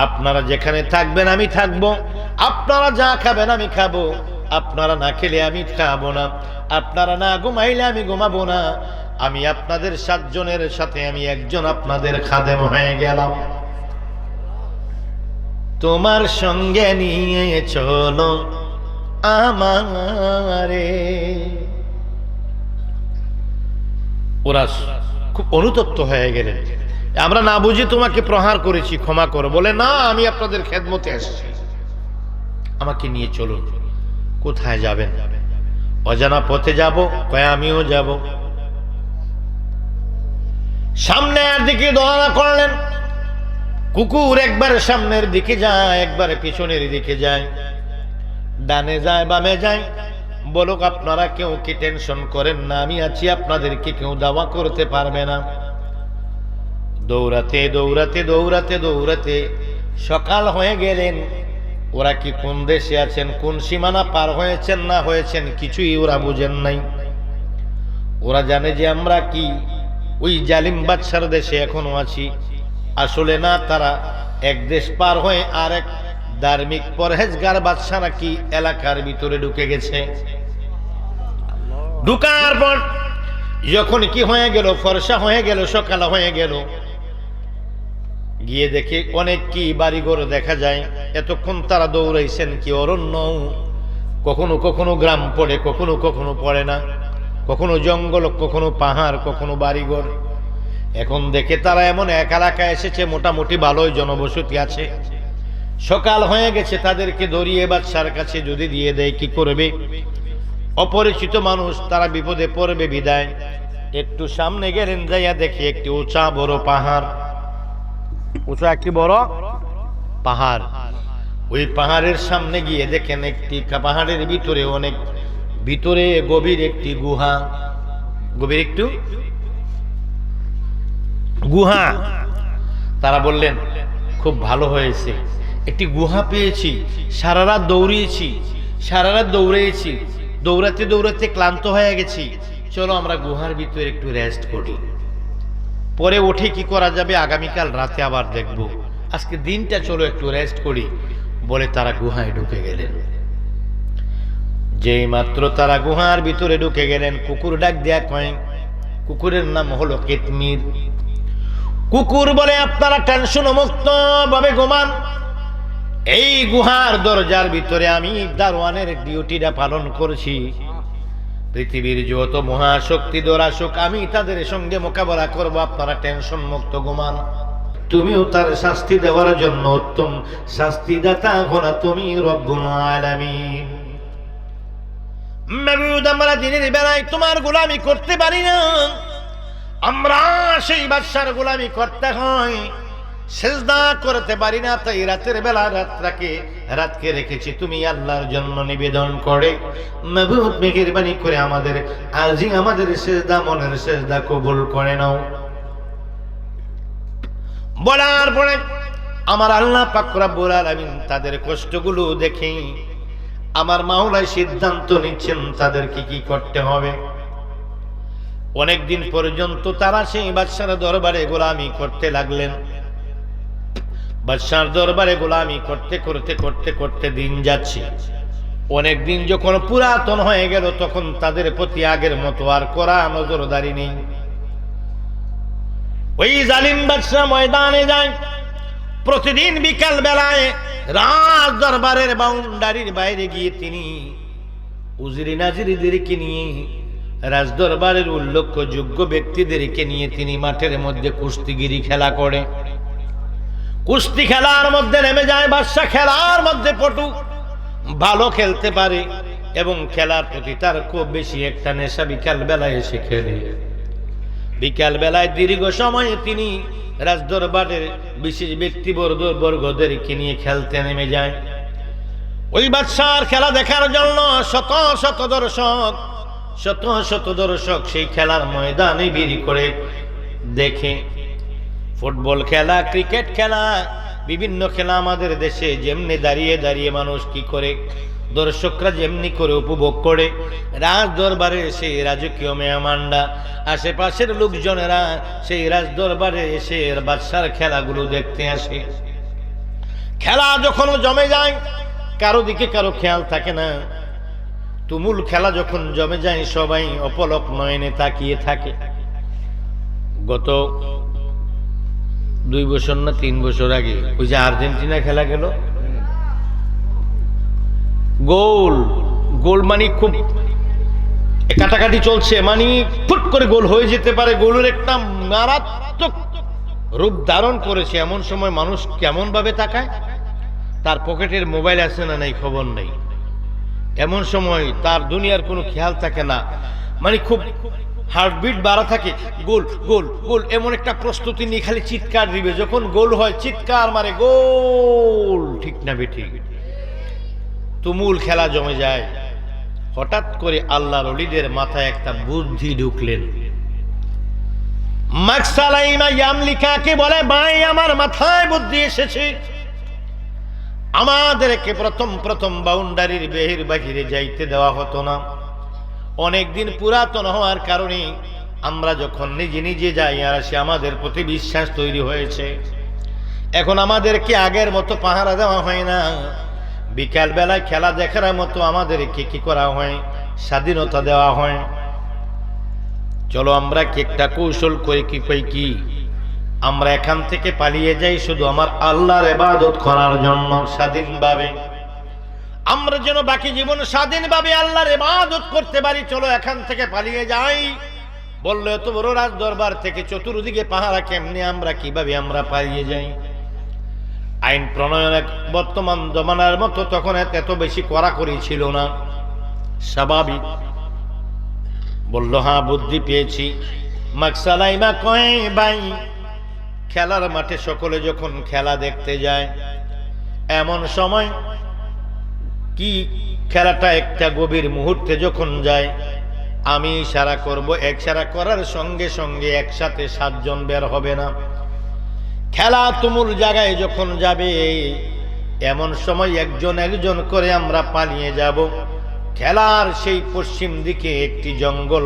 A: আপনারা যেখানে থাকবেন আমি থাকব, আপনারা যা খাবেন আমি খাবো, আপনারা না খেলে আমি খাবো না, আপনারা না ঘুমাইলে আমি ঘুমাবো না। আমি আপনাদের 7 জনের সাথে আমি একজন আপনাদের খাদেম হয়ে গেলাম। তোমার সঙ্গে নিয়ে চলো আমারে। ওরা খুব অনুতপ্ত হয়ে গেলেন। আমরা না বুঝে তোমাকে প্রহার করেছি, ক্ষমা করো। বলে না, আমি আপনাদের খেদমতে এসেছি, আমাকে নিয়ে চলুন। কোথায় যাবেন? অজানা পথে যাব। কয় আমিও যাব। সামনের দিকে দোয়া করলেন। কুকুর একবার সামনের দিকে যায়, একবার পিছনের দিকে যায়, ডানে যায় বামে যায়। বলুক আপনারা কেউ কি টেনশন করেন না, আমি আছি, আপনাদেরকে কেউ দাওয়া করতে পারবে না। দৌড়াতে দৌড়াতে দৌড়াতে দৌড়াতে সকাল হয়ে গেলেন। ওরা কি কোন দেশে আছেন, কোন সীমানা পার হয়েছেন না হয়েছেন কিছুই ওরা বুঝেন নাই। ওরা জানে যে আমরা কি ওই জালিম বাদশার দেশে এখনো আছি। আসলে না, তারা এক দেশ পার হয়ে আর এক ধার্মিক পরহেজগার বাদশা নাকি এলাকার ভিতরে ঢুকে গেছে। ঢুকার পর যখন কি হয়ে গেল, ফর্সা হয়ে গেল, সকাল হয়ে গেল, গিয়ে দেখে অনেক কি বাড়িঘর দেখা যায়। এতক্ষণ তারা দৌড়াইছেন কি অরণ্য, কখনো কখনো গ্রাম পড়ে, কখনো কখনো পড়ে না, কখনো জঙ্গল, কখনো পাহাড়, কখনো বাড়িঘর। এখন দেখে তারা এমন এক এলাকায় এসেছে মোটামুটি ভালোই জনবসতি আছে। সকাল হয়ে গেছে, তাদেরকে ধরিয়ে বাদশার কাছে যদি দিয়ে দেয় কি করবে? অপরিচিত মানুষ, তারা বিপদে পড়বে বিদায়। একটু সামনে গেলেন, যাইয়া দেখে একটি উঁচা বড় পাহাড়, উঁচা একটি বড় পাহাড়। ওই পাহাড়ের সামনে গিয়ে দেখেন একটি পাহাড়ের ভিতরে অনেক ভিতরে গভীর একটি গুহা, গভীর একটু গুহা। তারা বললেন খুব ভালো হয়েছে, একটি গুহা পেয়েছি। সারা রাত দৌড়িয়েছি, সারা রাত দৌড়িয়েছি, দৌড়াতে দৌড়াতে ক্লান্ত হয়ে গেছি, চলো আমরা গুহার ভিতরে একটু রেস্ট করি, পরে উঠে কি করা যাবে আগামীকাল রাতে আবার দেখব, আজকে দিনটা চলো একটু রেস্ট করি। বলে তারা গুহায় ঢুকে গেলেন। যেই মাত্র তারা গুহার ভিতরে ঢুকে গেলেন, কুকুর ডাক দেয়া কয়, কুকুরের নাম হলো কিতমির। কুকুর বলে আপনারা টেনশন মুক্ত ভাবে ঘুমান, এই গুহার দরজার ভিতরে আমি দারোয়ানের ডিউটিটা পালন করছি। পৃথিবীর যত মহাশক্তি দরাসুক আমি তাদের সঙ্গে মোকাবেলা করব, আপনারা টেনশন মুক্ত ঘুমান। তুমিও তার শাস্তি দেওয়ার জন্য উত্তম শাস্তিদাতা গোনা তুমি রব্বুল আলামিন। মাবুদ, আমরা দিনের বেলায় তোমার গোলামি করতে পারি না, আমরা সেই বাদশার গোলামি করতে হয়, সেজদা করতে পারি না। তাই রাতের বেলা রাতকে রেখেছি তুমি আল্লাহর জন্য নিবেদন করে। মাবুদ, মেহেরবানি করে আমাদের আজই আমাদের সেজদা, মনের সেজদা কবুল করে নাও। বলার পরে আমার আল্লাহ পাক রব্বুল আলামিন তাদের কষ্টগুলো দেখে আমার মাওলাই সিদ্ধান্ত নিচ্ছেন তাদেরকে কি করতে হবে। অনেকদিন পর্যন্ত তারা সেই বাদশার দরবারে গোলামি করতে লাগলেন। বাদশার দরবারে গোলামি করতে করতে করতে করতে দিন যাচ্ছে। অনেক দিন যখন পুরাতন হয়ে গেল, তখন তাদের প্রতি আগের মতো আর কড়া নজরদারি নেই। ওই জালিম বাদশা ময়দানে যায় প্রতিদিন বিকাল বেলায়, রাজ দরবারের বাউন্ডারির বাইরে গিয়ে তিনি উজিরি নাজিরিদেরকে নিয়ে, রাজ দরবারের উল্লেখ্য যোগ্য ব্যক্তিদেরকে নিয়ে তিনি মাঠের মধ্যে কুস্তিগিরি খেলা করে। কুস্তি খেলার মধ্যে নেমে যায় বাদশা, খেলার মধ্যে পটু, ভালো খেলতে পারে। এবং খেলার প্রতি তার খুব বেশি একটা নেশা। বিকাল বেলায় এসে খেলে, বিকাল বেলায় দীর্ঘ সময়ে তিনি রাজদরবারের বিশেষ ব্যক্তিবর্গদেরকে নিয়ে খেলতে নেমে যায়। ওই বাদশার খেলা দেখার জন্য শত শত দর্শক সেই খেলার ময়দানে ভিড় করে দেখে। ফুটবল খেলা, ক্রিকেট খেলা, বিভিন্ন খেলা আমাদের দেশে যেমনি দাঁড়িয়ে দাঁড়িয়ে মানুষ কি করে, দর্শকরা যেমনি করে উপভোগ করে, রাজ দরবারে সেই রাজকীয় মেহমানরা, আশেপাশের লোকজনেরা সেই রাজ দরবারে এসে বাদশার খেলাগুলো দেখতে আসে। খেলা যখন জমে যায়, কারো দিকে কারো খেয়াল থাকে না। তুমুল খেলা যখন জমে যায়, সবাই অপলক নয়নে তাকিয়ে থাকে। গত 2 বছর না 3 বছর আগে ওই যে আর্জেন্টিনা খেলা গেল, গোল মানে খুব কাটাকাটি চলছে, মানে ফুট করে গোল হয়ে যেতে পারে। গোলের একটা মারাত্মক রূপ ধারণ করেছে। এমন সময় মানুষ কেমন ভাবে তাকায়, তার পকেটের মোবাইল আছে না নাই খবর নেই। এমন সময় তার দুনিয়ার কোনো খেয়াল থাকে না, মানে খুব হার্টবিট বাড়া থাকে। গোল গোল গোল এমন একটা প্রস্তুতি নিয়ে খালি চিৎকার দিবে। যখন গোল হয় চিৎকার মারে, গোল। ঠিক না বেঠিক? তুমুল খেলা জমে যায়। হঠাৎ করে আল্লাহর ওলিদের মাথায় একটা বুদ্ধি ঢুকলেন। মাকসালাইমা ইয়ামলিকাকে বলে, ভাই আমার মাথায় বুদ্ধি এসেছে, আমাদেরকে প্রথম বাউন্ডারির বাহিরে যাইতে দেওয়া হতো না। অনেকদিন পুরাতন হওয়ার কারণে আমরা যখন নিজে নিজে যাই আর আসি, আমাদের প্রতি বিশ্বাস তৈরি হয়েছে। এখন আমাদেরকে আগের মতো পাহারা দেওয়া হয় না। বিকাল বেলায় খেলা দেখার মতো আমাদেরকে কি করা হয়, স্বাধীনতা দেওয়া হয়। চলো আমরা কি একটা কৌশল করে কি আমরা এখান থেকে পালিয়ে যাই শুধু আমার আল্লাহর ইবাদত করার জন্য, স্বাধীনভাবে। আমরা যেন বাকি জীবন স্বাধীনভাবে আল্লাহর ইবাদত করতে পারি। চলো এখান থেকে পালিয়ে যাই। বললো এত বড় রাজ দরবার থেকে চতুর্দিকে পাহারা, কেমনে কিভাবে আমরা পালিয়ে যাই? আইন প্রণয়ন বর্তমান জমানার মতো তখন এত বেশি কড়াকড়ি ছিল না, স্বাভাবিক। বলল হ্যাঁ বুদ্ধি পেয়েছি। মাকসালাইমা কয়, ভাই খেলার মাঠে সকলে যখন খেলা দেখতে যায়, এমন সময় কি খেলাটা একটা গভীর মুহূর্তে যখন যায়, আমি ইশারা করব, ইশারা করার সঙ্গে সঙ্গে একসাথে 7 জন বের হবে না। খেলা তুমুল জায়গায় যখন যাবে, এমন সময় একজন একজন করে আমরা পালিয়ে যাব। খেলার সেই পশ্চিম দিকে একটি জঙ্গল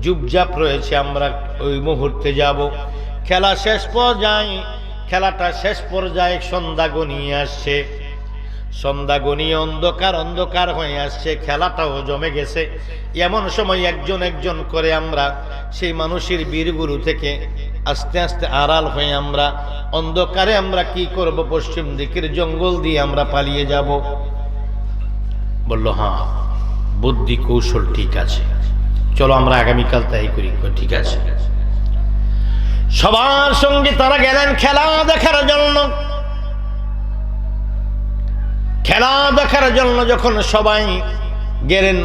A: জুপজাপ রয়েছে, আমরা ওই মুহূর্তে যাব। খেলা শেষ পর্যায়ে, খেলাটা শেষ পর্যায়ে সন্ধ্যা গনিয়ে আসছে। সন্ধ্যা গনিয়ে অন্ধকার হয়ে আসছে, খেলাটাও জমে গেছে। এমন সময় একজন একজন করে আমরা সেই মানুষের বীরগুরু থেকে আস্তে আস্তে আড়াল হয়ে আমরা অন্ধকারে আমরা কি করব, পশ্চিম দিকের জঙ্গল দিয়ে আমরা পালিয়ে যাব। বলল হ্যাঁ বুদ্ধি কৌশল ঠিক আছে, চলো আমরা আগামীকাল তাই করি। ঠিক আছে। সবার সঙ্গে তারা গেলেন খেলা দেখার জন্য। খেলা দেখার জন্য যখন সবাই গেলেন,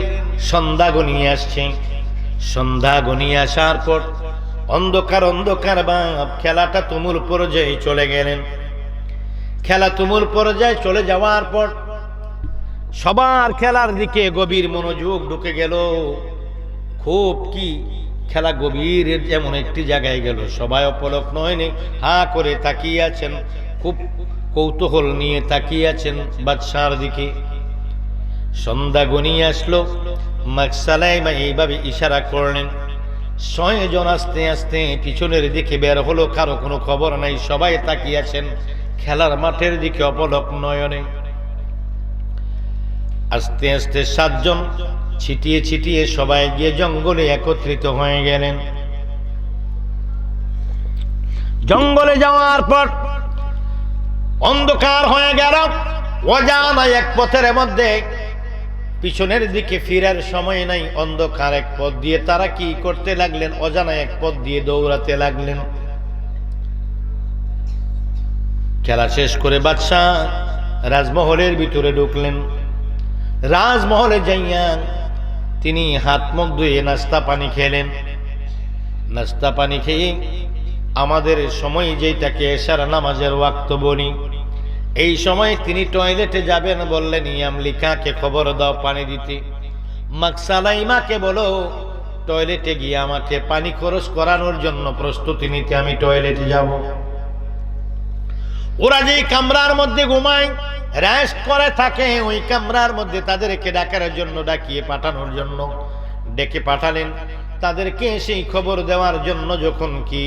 A: সন্ধ্যা গনিয়ে আসছে। সন্ধ্যা গনিয়ে আসার পর অন্ধকার ভাব, খেলাটা তুমুল পর্যায়ে চলে গেলেন। খেলা তুমুল পর্যায়ে চলে যাওয়ার পর সবার খেলার দিকে গভীর মনোযোগ ঢুকে গেল। খুব কি খেলা গভীর এমন একটি জায়গায় গেল, সবাই অপলক নয়নে হা করে তাকিয়ে আছেন, খুব কৌতূহল নিয়ে তাকিয়ে আছেন বাদশার দিকে। সন্ধ্যা গনিয়ে আসলো। মাকসালাইমা এইভাবে ইশারা করলেন। 6 জন আস্তে আস্তে পিছনের দিকে বের হলো, কারো কোনো খবর নাই, সবাই তাকিয়ে আছেন খেলার মাঠের দিকে অপলক নয়নে। আস্তে আস্তে 7 জন ছিটিয়ে ছিটিয়ে সবাই গিয়ে জঙ্গলে একত্রিত হয়ে গেলেন। জঙ্গলে যাওয়ার পর অন্ধকার হয়ে গেল। অজানা এক পথের মধ্যে, পিছনের দিকে ফিরার সময় নাই, অন্ধকার এক পথ দিয়ে তারা কি করতে লাগলেন, অজানা এক পথ দিয়ে দৌড়াতে লাগলেন। খেলা শেষ করে বাদশাহ রাজমহলের ভিতরে ঢুকলেন। রাজমহলে যাইয়া তিনি হাত মুখ ধুয়ে নাস্তা পানি খেলেন। নাস্তা পানি খেয়ে আমাদের সময় যেটাকে এশার নামাজের ওয়াক্ত বলি, এই সময় তিনি টয়লেটে যাবেন। বললেন ইয়ামলিকাকে খবর দাও পানি দিতে, মাকসালাইমাকে বলো টয়লেটে গিয়ে আমাকে পানি খরচ করানোর জন্য প্রস্তুতি নিতে, আমি টয়লেটে যাব। ওরা যেই কামরার মধ্যে ঘুমায়, রেস্ট করে থাকে, ওই কামরার মধ্যে তাদেরকে ডাকার জন্য, ডাকিয়ে পাঠানোর জন্য ডেকে পাঠালেন। তাদেরকে সেই খবর দেওয়ার জন্য যখন কি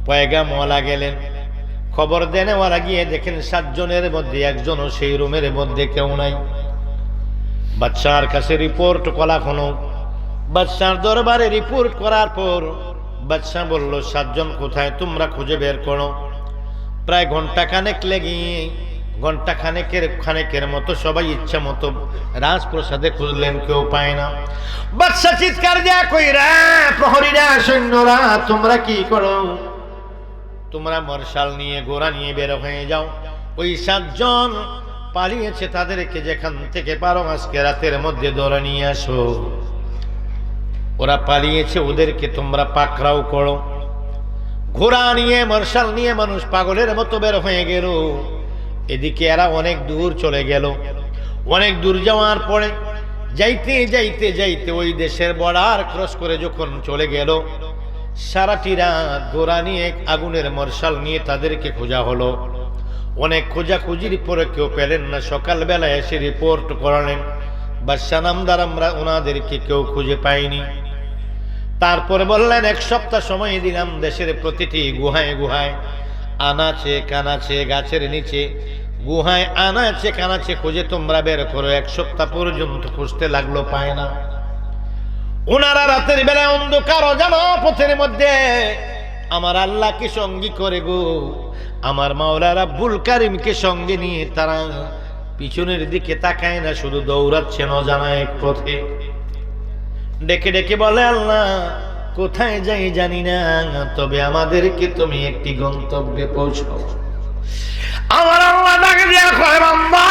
A: পয়গামওয়ালা গেলেন, খবর দেনেওয়ালা গিয়ে দেখেন 7 জনের মধ্যে একজনও সেই রুমের মধ্যে কেউ নাই। বাদশার কাছে রিপোর্ট করা হলো। বাদশার দরবারে রিপোর্ট করার পর বাদশা বলল 7 জন কোথায়, তোমরা খুঁজে বের করো। প্রায় ঘন্টা খানেকের মতো সবাই ইচ্ছা মতো রাজপ্রাসাদে খুঁজলেন, কেউ পায় না। বাদশা চিৎকার দেয়া কইরা, প্রহরীরা, সৈন্যরা, তোমরা কি করো? তোমরা মরশাল নিয়ে, ঘোড়া নিয়ে বের হয়ে যাও। ওই 7 জন পালিয়েছে, তাদেরকে যেখান থেকে পারো আজকে রাতের মধ্যে ধরে নিয়ে আসো। ওরা পালিয়েছে, ওদেরকে তোমরা পাকড়াও করো। ঘোড়া নিয়ে, মরশাল নিয়ে মানুষ পাগলের মতো বের হয়ে গেল। এদিকে এরা অনেক দূর চলে গেল। অনেক দূর যাওয়ার পরে যাইতে যাইতে যাইতে ওই দেশের বর্ডার ক্রস করে যখন চলে গেল, সারাটি রাত ঘোড়া নিয়ে, আগুনের মরশাল নিয়ে তাদেরকে খোঁজা হলো। অনেক খোঁজাখুঁজির পরে কেউ পেলেন না। সকালবেলা এসে রিপোর্ট করালেন, বাদশা নামদার, আমরা ওনাদেরকে কেউ খুঁজে পাইনি। তারপরে বললেন 1 সপ্তাহ সময় দিলাম, দেশের প্রতিটি গুহায় গুহায়, আনাচে কানাচে, গাছের নিচে, গুহায় আনাচে কানাচে খুঁজে তোমরা বের করো। 1 সপ্তাহ পর্যন্ত খুঁজতে লাগলো, পায় না। ওনারা রাতের বেলা অন্ধকার অজানা পথের মধ্যে আমার আল্লাহকে সঙ্গী করে গো, আমার মাওলা রাব্বুল কারীমকে সঙ্গে নিয়ে তারা পিছনের দিকে তাকায় না, শুধু দৌড়াচ্ছেন অজানা এক পথে। ডেকে ডেকে বলে, আল্লাহ কোথায় যাই জানি না, তবে আমাদেরকে তুমি একটি গন্তব্যে পৌঁছাও। আমার আল্লাহ ডাকে দিয়া কয়, বান্দা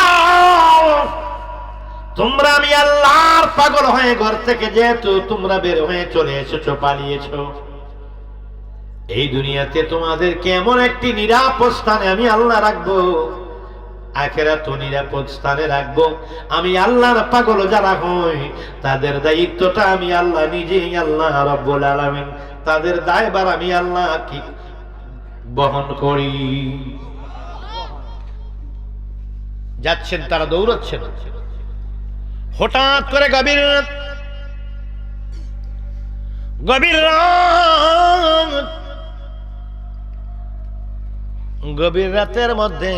A: তোমরা, আমি আল্লাহর পাগল হয়ে ঘর থেকে যেহেতু তোমরা বের হয়ে চলে এসেছো, পালিয়েছো, এই দুনিয়াতে তোমাদেরকে এমন একটি নিরাপদ স্থানে আমি আল্লাহ রাখবো, আখিরাত নিরাপদ স্থানে রাখবো। আমি আল্লাহর পাগল যারা হয়, তাদের দায়িত্বটা আমি আল্লাহ নিজেই, আল্লাহ রাব্বুল আলামিন, তাদের দায়ভার আমি আল্লাহ কি বহন করি। যাচ্ছেন তারা, দৌড়াচ্ছেন। হঠাৎ করে গভীর রাতের মধ্যে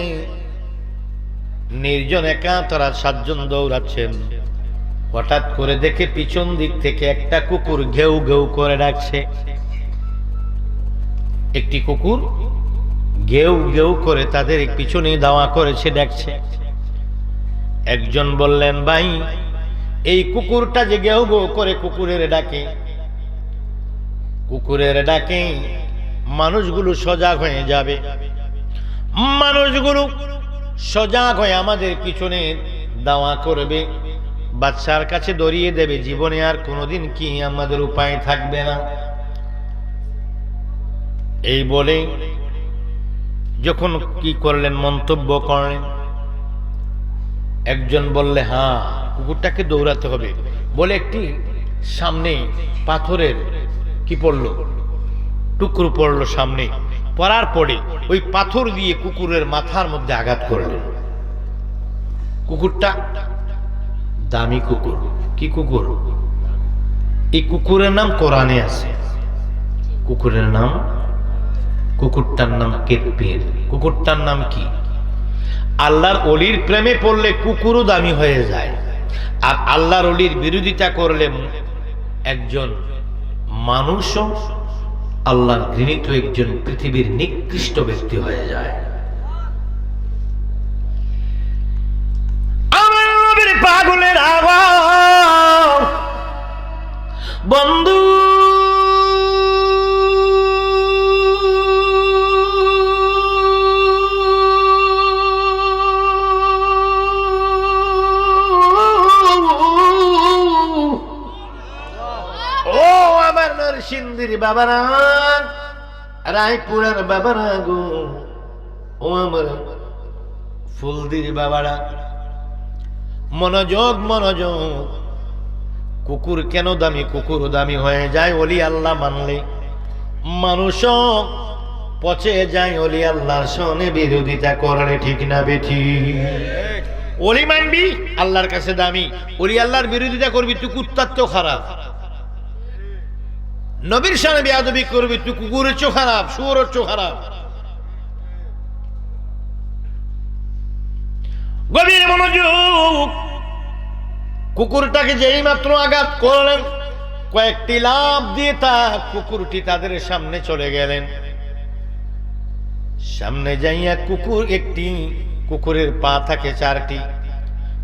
A: নির্জন একা তারা 7 জন দৌড়াচ্ছেন। হঠাৎ করে দেখে পিছন দিক থেকে একটা কুকুর ঘেউ ঘেউ করে ডাকছে। একটি কুকুর ঘেউ ঘেউ করে তাদের পিছনে দাওয়া করেছে, ডাকছে। একজন বললেন, ভাই এই কুকুরটা যে ঘেউ ঘেউ করে কুকুরের ডাকে মানুষগুলো সজাগ হয়ে যাবে, মানুষগুলো সজাগ হয়ে আমাদের পিছনে দাওয়া করবে, বাদশার কাছে দড়িয়ে দেবে, জীবনে আর কোনোদিন কি আমাদের উপায় থাকবে না। এই বলে যখন কি করলেন, মন্তব্য করলেন। একজন বললে, হ্যাঁ কুকুরটাকে দৌড়াতে হবে বলে একটি সামনে পাথরের কি পড়লো, টুকরো পড়লো সামনে। পড়ার পরে ওই পাথর দিয়ে কুকুরের মাথার মধ্যে আঘাত করলেন। কুকুরটা দামি কুকুর। কি কুকুর? এই কুকুরের নাম কোরআনে আছে। কুকুরটার নাম কেতপীর। কুকুরটার নাম কি? আল্লাহর ওলির প্রেমে পড়লে কুকুরও দামি হয়ে যায়, আর আল্লাহর ওলির বিরোধিতা করলে একজন মানুষও আল্লাহর ঘৃণিত একজন পৃথিবীর নিকৃষ্ট ব্যক্তি হয়ে যায়। আমার নবীর পাগলের আওয়াজ বন্ধু, বাবারা, রায়পুরের বাবারা গো, ও আমার ফুলদির বাবারা, মনোযোগ মনোযোগ। কুকুর কেন দামি? কুকুর দামি হয়ে যায় ওলি আল্লাহ মানলে, মানুষও পচে যায় ওলি আল্লাহর সনে বিরোধিতা করলে, ঠিক না বেঠি? ওলি মানবি আল্লাহর কাছে দামি, ওলি আল্লাহর বিরোধিতা করবি তুই কুত্তার তো খারাপ, নবীর সামনে বেয়াদবি করবি তুই কুকুরের চেয়েও খারাপ, শুয়োরের চেয়েও খারাপ। গভীর মনোযোগ। কুকুরটাকে যেই মাত্র আঘাত করলেন, কয়েকটি লাফ দিয়ে তা কুকুরটি তাদের সামনে চলে গেলেন। সামনে যাইয়া কুকুরের পা থাকে 4টি,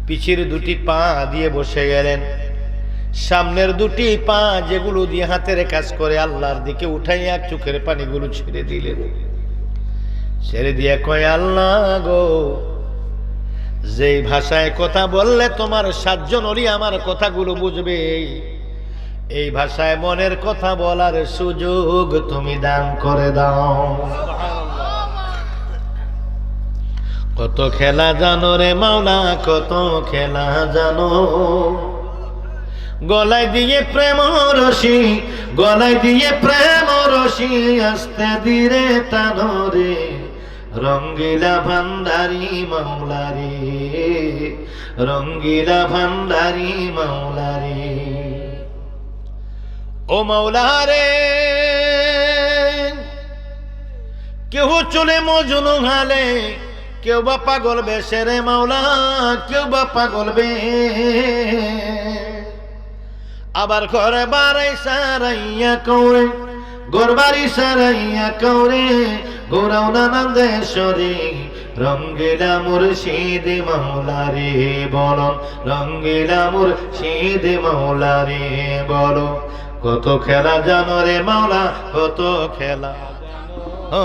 A: পিছের 2টি পা দিয়ে বসে গেলেন। সামনের 2টি পা যেগুলো দিয়ে হাতের কাজ করে আল্লাহর দিকে উঠাইয়া চোখের পানিগুলো ছেড়ে দিলেন। ছেড়ে দিয়ে কয়, আল্লাহ গো, যেই ভাষায় কথা বললে তোমার 7 জন ওলি আমার কথাগুলো বুঝবে, এই ভাষায় মনের কথা বলার সুযোগ তুমি দান করে দাও। কত খেলা জানো রে মাওলা, কত খেলা জানো, গলায় দিয়ে প্রেম রশি, গলায় দিয়ে প্রেম রশি, আস্তে ধীরে টানো রে, রঙ্গিলা ভান্ডারি মাওলা রে, রঙ্গিলা ভান্ডারি মাওলা রে। ও মাওলা রে, কেউ চলে মজনু হালে, কেউ বা পাগল বেশে রে মাওলা, কেউ বা পাগল বে, আবার ঘরে বাড়াই সারাইয়া কৌরে, ঘর বাড়ি সারাইয়া কৌরে, গোরাও নানান দেশরে, রঙ্গিলা মুর্শিদ মাওলা রে বলো, রঙ্গিলা মুর্শিদ মাওলা রে বলো। কত খেলা জানো রে মাওলা, কত খেলা, ও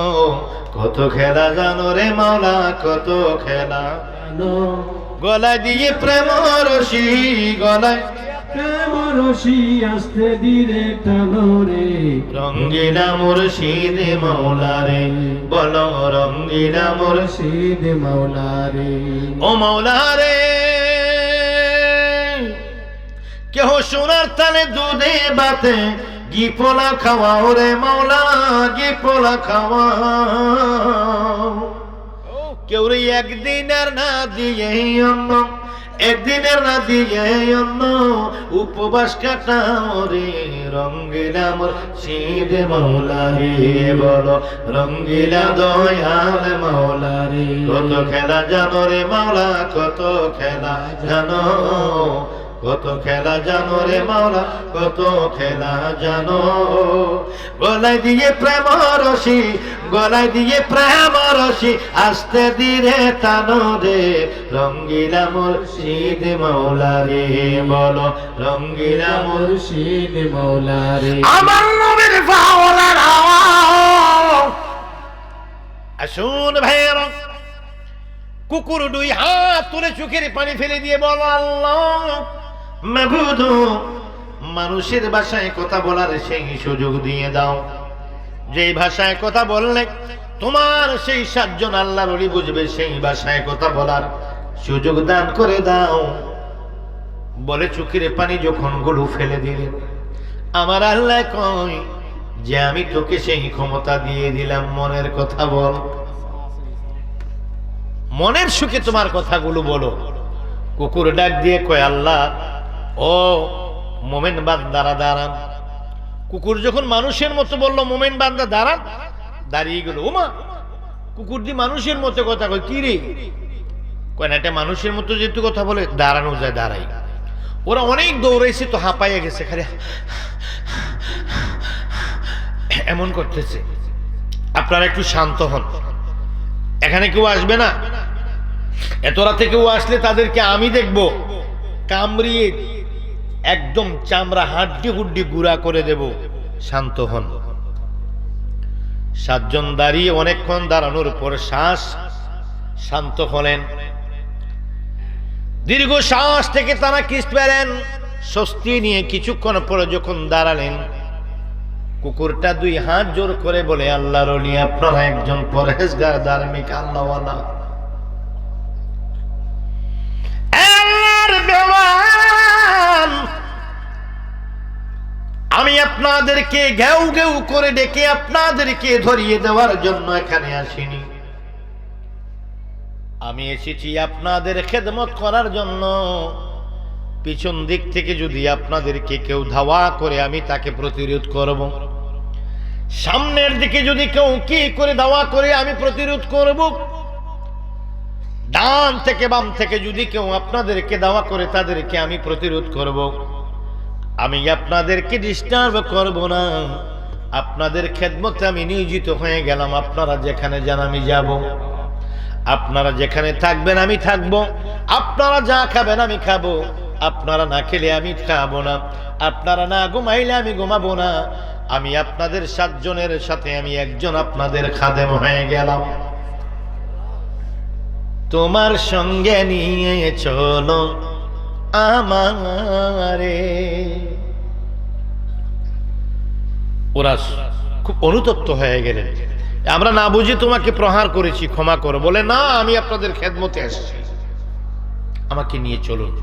A: কত খেলা জানো রে মাওলা, কত খেলা জানো, গলায় দিয়ে প্রেম রশি, গলায় প্রেম রশি, আস্তে ধীরে টানো রে, রঙ্গিলা মুর্শিদ মাওলা রে বলো, রঙ্গিলা মুর্শিদ মাওলা রে। ও মাওলা রে, কেহ সোনার তালে দুধে বাতে ঘি পোলা খাওয়াও রে মাওলা, ঘি পোলা খাওয়াও। কেউ রে একদিনের না দিয়ে অন্য, একদিনের না দিয়ে অন্য, উপবাস কাটাও রে, রঙ্গিলা মুর্শিদ মাওলা রে বলো, রঙ্গিলা দয়াল মাওলা রে। কত খেলা জানো রে মাওলা, কত খেলা জানো, কত খেলা জানো রে মাওলা, কত খেলা জানো, গলায় দিয়ে প্রেম রশি, গলায় দিয়ে প্রেম রশি, আস্তে ধীরে টানো রে, রঙ্গিলা মুর্শিদ মাওলা রে বলো, রঙ্গিলা মুর্শিদ মাওলা রে। আমার নবীর পাওয়ার আওয়াজ, আসুন ভাইরা। কুকুর 2 হাত তুলে চোখের পানি ফেলে দিয়ে বলো, আল্লাহ মাবুদ, মানুষের ভাষায় কথা বলার সেই সুযোগ দিয়ে দাও, যেই ভাষায় কথা বললে তোমার সেই 7 জন আল্লাহর ওলি বুঝবে, সেই ভাষায় কথা বলার সুযোগ দান করে দাও। বলে চোখের পানি যখন গুলো ফেলে দিলেন, আমার আল্লাহ কয় যে আমি তোকে সেই ক্ষমতা দিয়ে দিলাম, মনের কথা বল, মনের সুখে তোমার কথাগুলো বলো। কুকুর ডাক দিয়ে কয়, আল্লাহ ও মোমেন বান্দারা দাঁড়ান। কুকুর যখন মানুষের মতো বলল, মোমেন বান্দা দাঁড়ান, দাঁড়িয়ে গেল। ওমা, কুকুর দি মানুষের মতো কথা কয়, কি রে? কয় না, এটা মানুষের মতো যেহেতু কথা বলে দাঁড়ানো যায়, দাঁড়াই। ওরা অনেক দৌড়াইছে তো হাঁপাইয়া গেছে, খালি এমন করতেছে। আপনারা একটু শান্ত হন, এখানে কেউ আসবে না, এত রাতে কেউ আসলে তাদেরকে আমি দেখব, কামড়িয়ে একদম চামড়া হাড্ডি হুড্ডি গুঁড়া করে দেব। শান্ত হন। 7 জন দাঁড়িয়ে অনেকক্ষণ দাঁড়ানোর পর শ্বাস শান্ত হলেন। দীর্ঘ শ্বাস থেকে তারা কিস পেলেন, স্বস্তি নিয়ে কিছুক্ষণ পরে যখন দাঁড়ালেন, কুকুরটা দুই হাত জোর করে বলে, আল্লাহর ওলি, আপনারা একজন পরহেজগার ধার্মিক আল্লাহওয়ালা, আল্লাহর দেওয়ান, আমি আপনাদেরকে ঘেউ ঘেউ করে ডেকে আপনাদেরকে ধরিয়ে দেওয়ার জন্য এখানে আসিনি। আমি এসেছি আপনাদের খেদমত করার জন্য। পিছন দিক থেকে যদি আপনাদেরকে কেউ ধাওয়া করে আমি তাকে প্রতিরোধ করব, সামনের দিকে যদি কেউ কি করে ধাওয়া করে আমি প্রতিরোধ করব, ডান থেকে বাম থেকে যদি কেউ আপনাদেরকে ধাওয়া করে তাদেরকে আমি প্রতিরোধ করব। আমি আপনাদেরকে ডিস্টার্ব করব না। আপনাদের খেদমতে আমি নিয়োজিত হয়ে গেলাম। আপনারা যেখানে যান আমি যাব, আপনারা যেখানে থাকবেন আমি থাকবো, আপনারা যা খাবেন আমি খাবো, আপনারা না খেলে আমি খাবো না, আপনারা না ঘুমাইলে আমি ঘুমাবো না। আমি আপনাদের 7 জনের সাথে আমি একজন আপনাদের খাদেম হয়ে গেলাম। তোমার সঙ্গে নিয়ে চলো আমারে। ওরা খুব অনুতপ্ত হয়ে গেলেন। আমরা না বুঝে তোমাকে প্রহার করেছি, ক্ষমা করো। বলে, না, আমি আপনাদের খেদমতে এসেছি, আমাকে নিয়ে চলুন।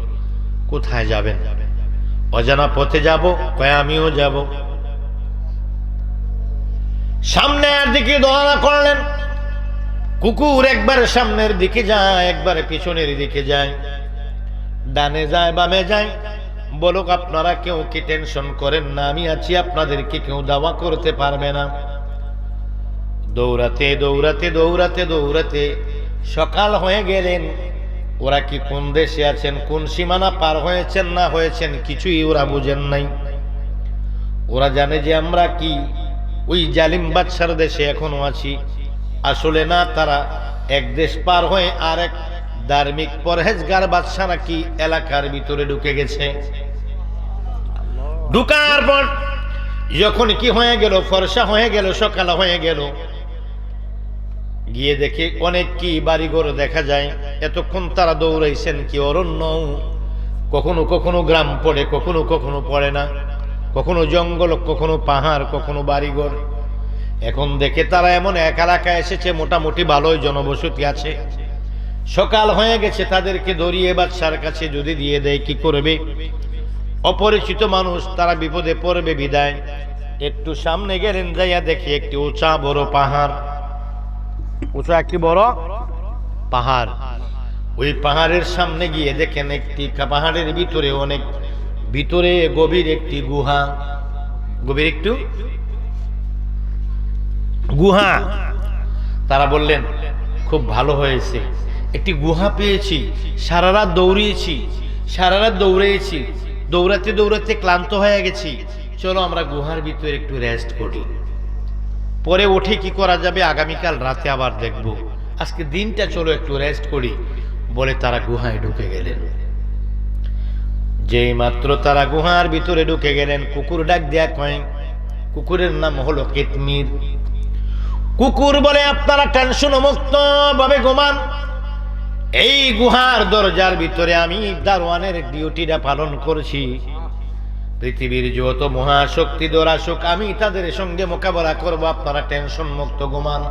A: কোথায় যাবেন? অজানা পথে যাব। কয়, আমিও যাব। সামনের দিকে দোয়ানা করলেন। কুকুর একবারে সামনের দিকে যায়, একবারে পিছনের দিকে যায়, ডানে যায় বামে যায়। বলুক, আপনারা কেউ কি টেনশন করেন না, আমি আছি, আপনাদেরকে কেউ দাওয়া করতে পারবে না। দৌড়াতে দৌড়াতে দৌড়াতে দৌড়াতে সকাল হয়ে গেলেন। ওরা কি কোন দেশে আছেন, কোন সীমানা পার হয়েছেন না হয়েছেন কিছুই ওরা বুঝেন নাই। ওরা জানে যে আমরা কি ওই জালিম বাদশার দেশে এখনো আছি। আসলে না, তারা এক দেশ পার হয়ে আর এক ধার্মিক পরহেজগার বাদশা নাকি এলাকার ভিতরে ঢুকে গেছে। ঢুকার পর যখন কি হয়ে গেল, ফর্সা হয়ে গেল, সকাল হয়ে গেল, গিয়ে দেখে অনেক কি বাড়িঘর দেখা যায়। এতক্ষণ তারা দৌড়াইছেন কি অরণ্য, কখনো কখনো গ্রাম পড়ে, কখনো কখনো পড়ে না, কখনো জঙ্গল, কখনো পাহাড়, কখনো বাড়িঘর। এখন দেখে তারা এমন এক এলাকায় এসেছে মোটামুটি ভালোই জনবসতি আছে। সকাল হয়ে গেছে, তাদেরকে ধরিয়ে বাদশার কাছে যদি দিয়ে দেয় কি করবে? অপরিচিত মানুষ, তারা বিপদে পড়বে বিদায় একটু সামনে গেলেন, যাইয়া দেখে একটি উঁচা বড় পাহাড়, উঁচা একটি বড় পাহাড়। ওই পাহাড়ের সামনে গিয়ে দেখেন একটি পাহাড়ের ভিতরে অনেক ভিতরে গভীর একটি গুহা, গভীর একটু গুহা। তারা বললেন, খুব ভালো হয়েছে, একটি গুহা পেয়েছি। সারা রাত দৌড়িয়েছি, সারা রাত দৌড়িয়েছি, দৌড়াতে দৌড়াতে ক্লান্ত হয়ে গেছি, চলো আমরা গুহার ভিতরে একটু রেস্ট করি, পরে উঠে কি করা যাবে আগামীকাল রাতে আবার দেখব, আজকে দিনটা চলো একটু রেস্ট করি। বলে তারা গুহায় ঢুকে গেলেন। যেই মাত্র তারা গুহার ভিতরে ঢুকে গেলেন, কুকুর ডাক দেয়া কয়, কুকুরের নাম হলো কিতমির। কুকুর বলে, আপনারা টেনশন মুক্ত ভাবে ঘুমান, এই গুহার দরজার ভিতরে আমি দারোয়ানের ডিউটিটা পালন করছি। পৃথিবীর যত মহাশক্তি দরাসুক আমি তাদের সঙ্গে মোকাবেলা করব, আপনারা টেনশন মুক্ত ঘুমান।